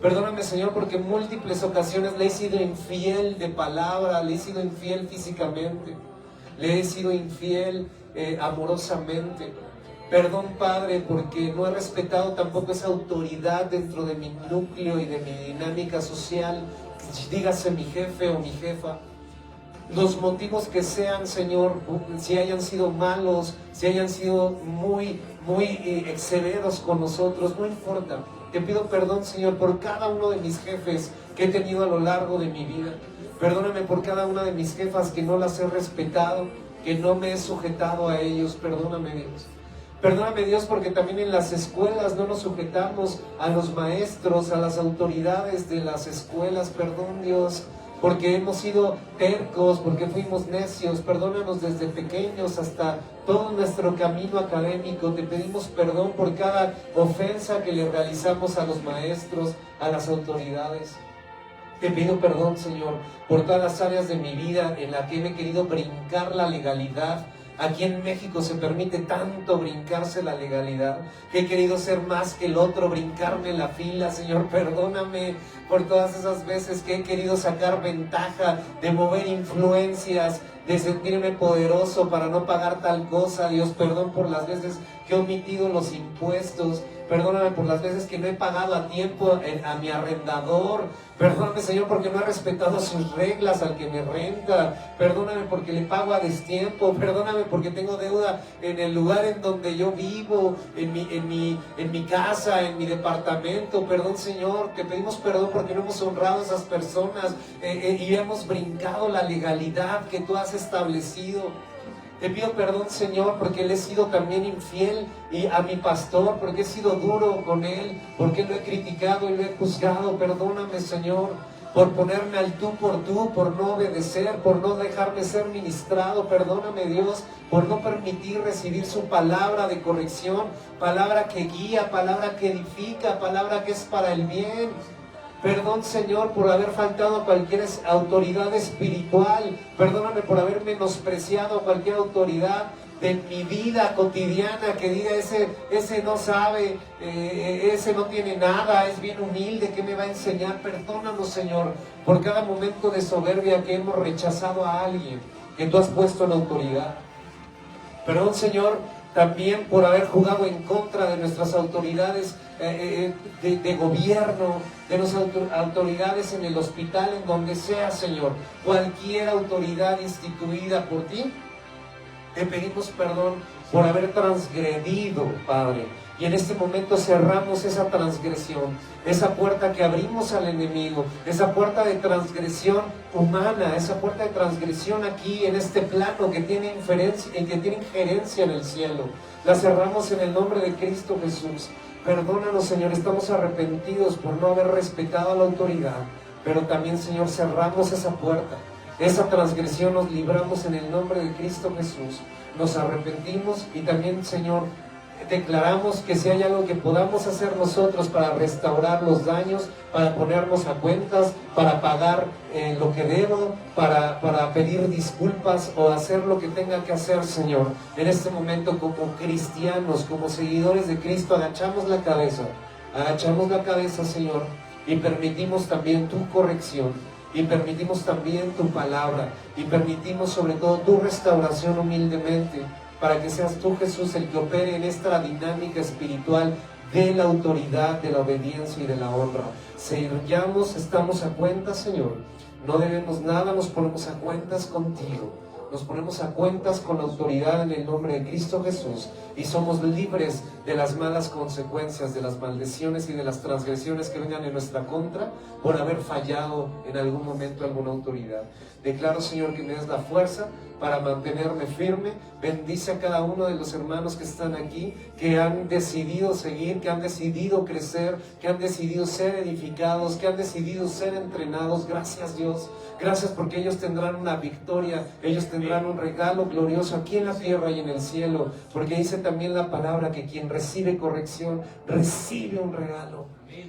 Perdóname, Señor, porque en múltiples ocasiones le he sido infiel de palabra, le he sido infiel físicamente, le he sido infiel amorosamente. Perdón, Padre, porque no he respetado tampoco esa autoridad dentro de mi núcleo y de mi dinámica social, dígase mi jefe o mi jefa. Los motivos que sean, Señor, si hayan sido malos, si hayan sido muy severos con nosotros, no importa. Te pido perdón, Señor, por cada uno de mis jefes que he tenido a lo largo de mi vida. Perdóname por cada una de mis jefas que no las he respetado, que no me he sujetado a ellos. Perdóname, Dios. Perdóname, Dios, porque también en las escuelas no nos sujetamos a los maestros, a las autoridades de las escuelas. Perdón, Dios, porque hemos sido tercos, porque fuimos necios. Perdónanos desde pequeños hasta todo nuestro camino académico. Te pedimos perdón por cada ofensa que le realizamos a los maestros, a las autoridades. Te pido perdón, Señor, por todas las áreas de mi vida en las que me he querido brincar la legalidad. Aquí en México se permite tanto brincarse la legalidad, que he querido ser más que el otro, brincarme la fila. Señor, perdóname por todas esas veces que he querido sacar ventaja de mover influencias de sentirme poderoso para no pagar tal cosa. Dios, perdón por las veces que he omitido los impuestos. Perdóname por las veces que no he pagado a tiempo a mi arrendador. Perdóname, Señor, porque no he respetado sus reglas al que me renta. Perdóname porque le pago a destiempo. Perdóname porque tengo deuda en el lugar en donde yo vivo, en mi casa, en mi departamento. Perdón, Señor, te pedimos perdón porque no hemos honrado a esas personas y hemos brincado la legalidad que tú has establecido. Te pido perdón, Señor, porque le he sido también infiel a mi pastor, porque he sido duro con él, porque lo he criticado y lo he juzgado. Perdóname, Señor, por ponerme al tú, por no obedecer, por no dejarme ser ministrado. Perdóname, Dios, por no permitir recibir su palabra de corrección, palabra que guía, palabra que edifica, palabra que es para el bien. Perdón, Señor, por haber faltado a cualquier autoridad espiritual. Perdóname por haber menospreciado a cualquier autoridad de mi vida cotidiana que diga, ese no sabe, ese no tiene nada, es bien humilde, ¿qué me va a enseñar? Perdónanos, Señor, por cada momento de soberbia que hemos rechazado a alguien que tú has puesto en autoridad. Perdón, Señor, también por haber jugado en contra de nuestras autoridades de gobierno, de nuestras autoridades en el hospital, en donde sea, Señor, cualquier autoridad instituida por ti. Te pedimos perdón por haber transgredido, Padre. Y en este momento cerramos esa transgresión, esa puerta que abrimos al enemigo, esa puerta de transgresión humana, esa puerta de transgresión aquí en este plano que tiene injerencia en el cielo. La cerramos en el nombre de Cristo Jesús. Perdónanos, Señor, estamos arrepentidos por no haber respetado a la autoridad, pero también, Señor, cerramos esa puerta. Esa transgresión nos libramos en el nombre de Cristo Jesús. Nos arrepentimos y también, Señor, declaramos que si hay algo que podamos hacer nosotros para restaurar los daños, para ponernos a cuentas, para pagar lo que debo, para pedir disculpas o hacer lo que tenga que hacer, Señor. En este momento, como cristianos, como seguidores de Cristo, agachamos la cabeza, Señor, y permitimos también tu corrección, y permitimos también tu palabra, y permitimos sobre todo tu restauración humildemente, para que seas tú, Jesús, el que opere en esta dinámica espiritual de la autoridad, de la obediencia y de la honra. Sellamos, estamos a cuentas, Señor. No debemos nada, nos ponemos a cuentas contigo. Nos ponemos a cuentas con la autoridad en el nombre de Cristo Jesús y somos libres de las malas consecuencias, de las maldiciones y de las transgresiones que vengan en nuestra contra por haber fallado en algún momento alguna autoridad. Declaro, Señor, que me des la fuerza para mantenerme firme. Bendice a cada uno de los hermanos que están aquí, que han decidido seguir, que han decidido crecer, que han decidido ser edificados, que han decidido ser entrenados. Gracias, Dios. Gracias porque ellos tendrán una victoria, ellos tendrán un regalo glorioso aquí en la tierra y en el cielo. Porque dice también la palabra que quien recibe corrección, recibe un regalo.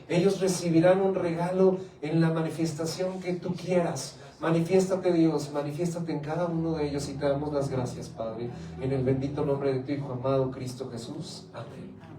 Ellos recibirán un regalo en la manifestación que tú quieras. Manifiéstate, Dios, manifiéstate en cada uno de ellos y te damos las gracias, Padre, en el bendito nombre de tu Hijo amado, Cristo Jesús. Amén.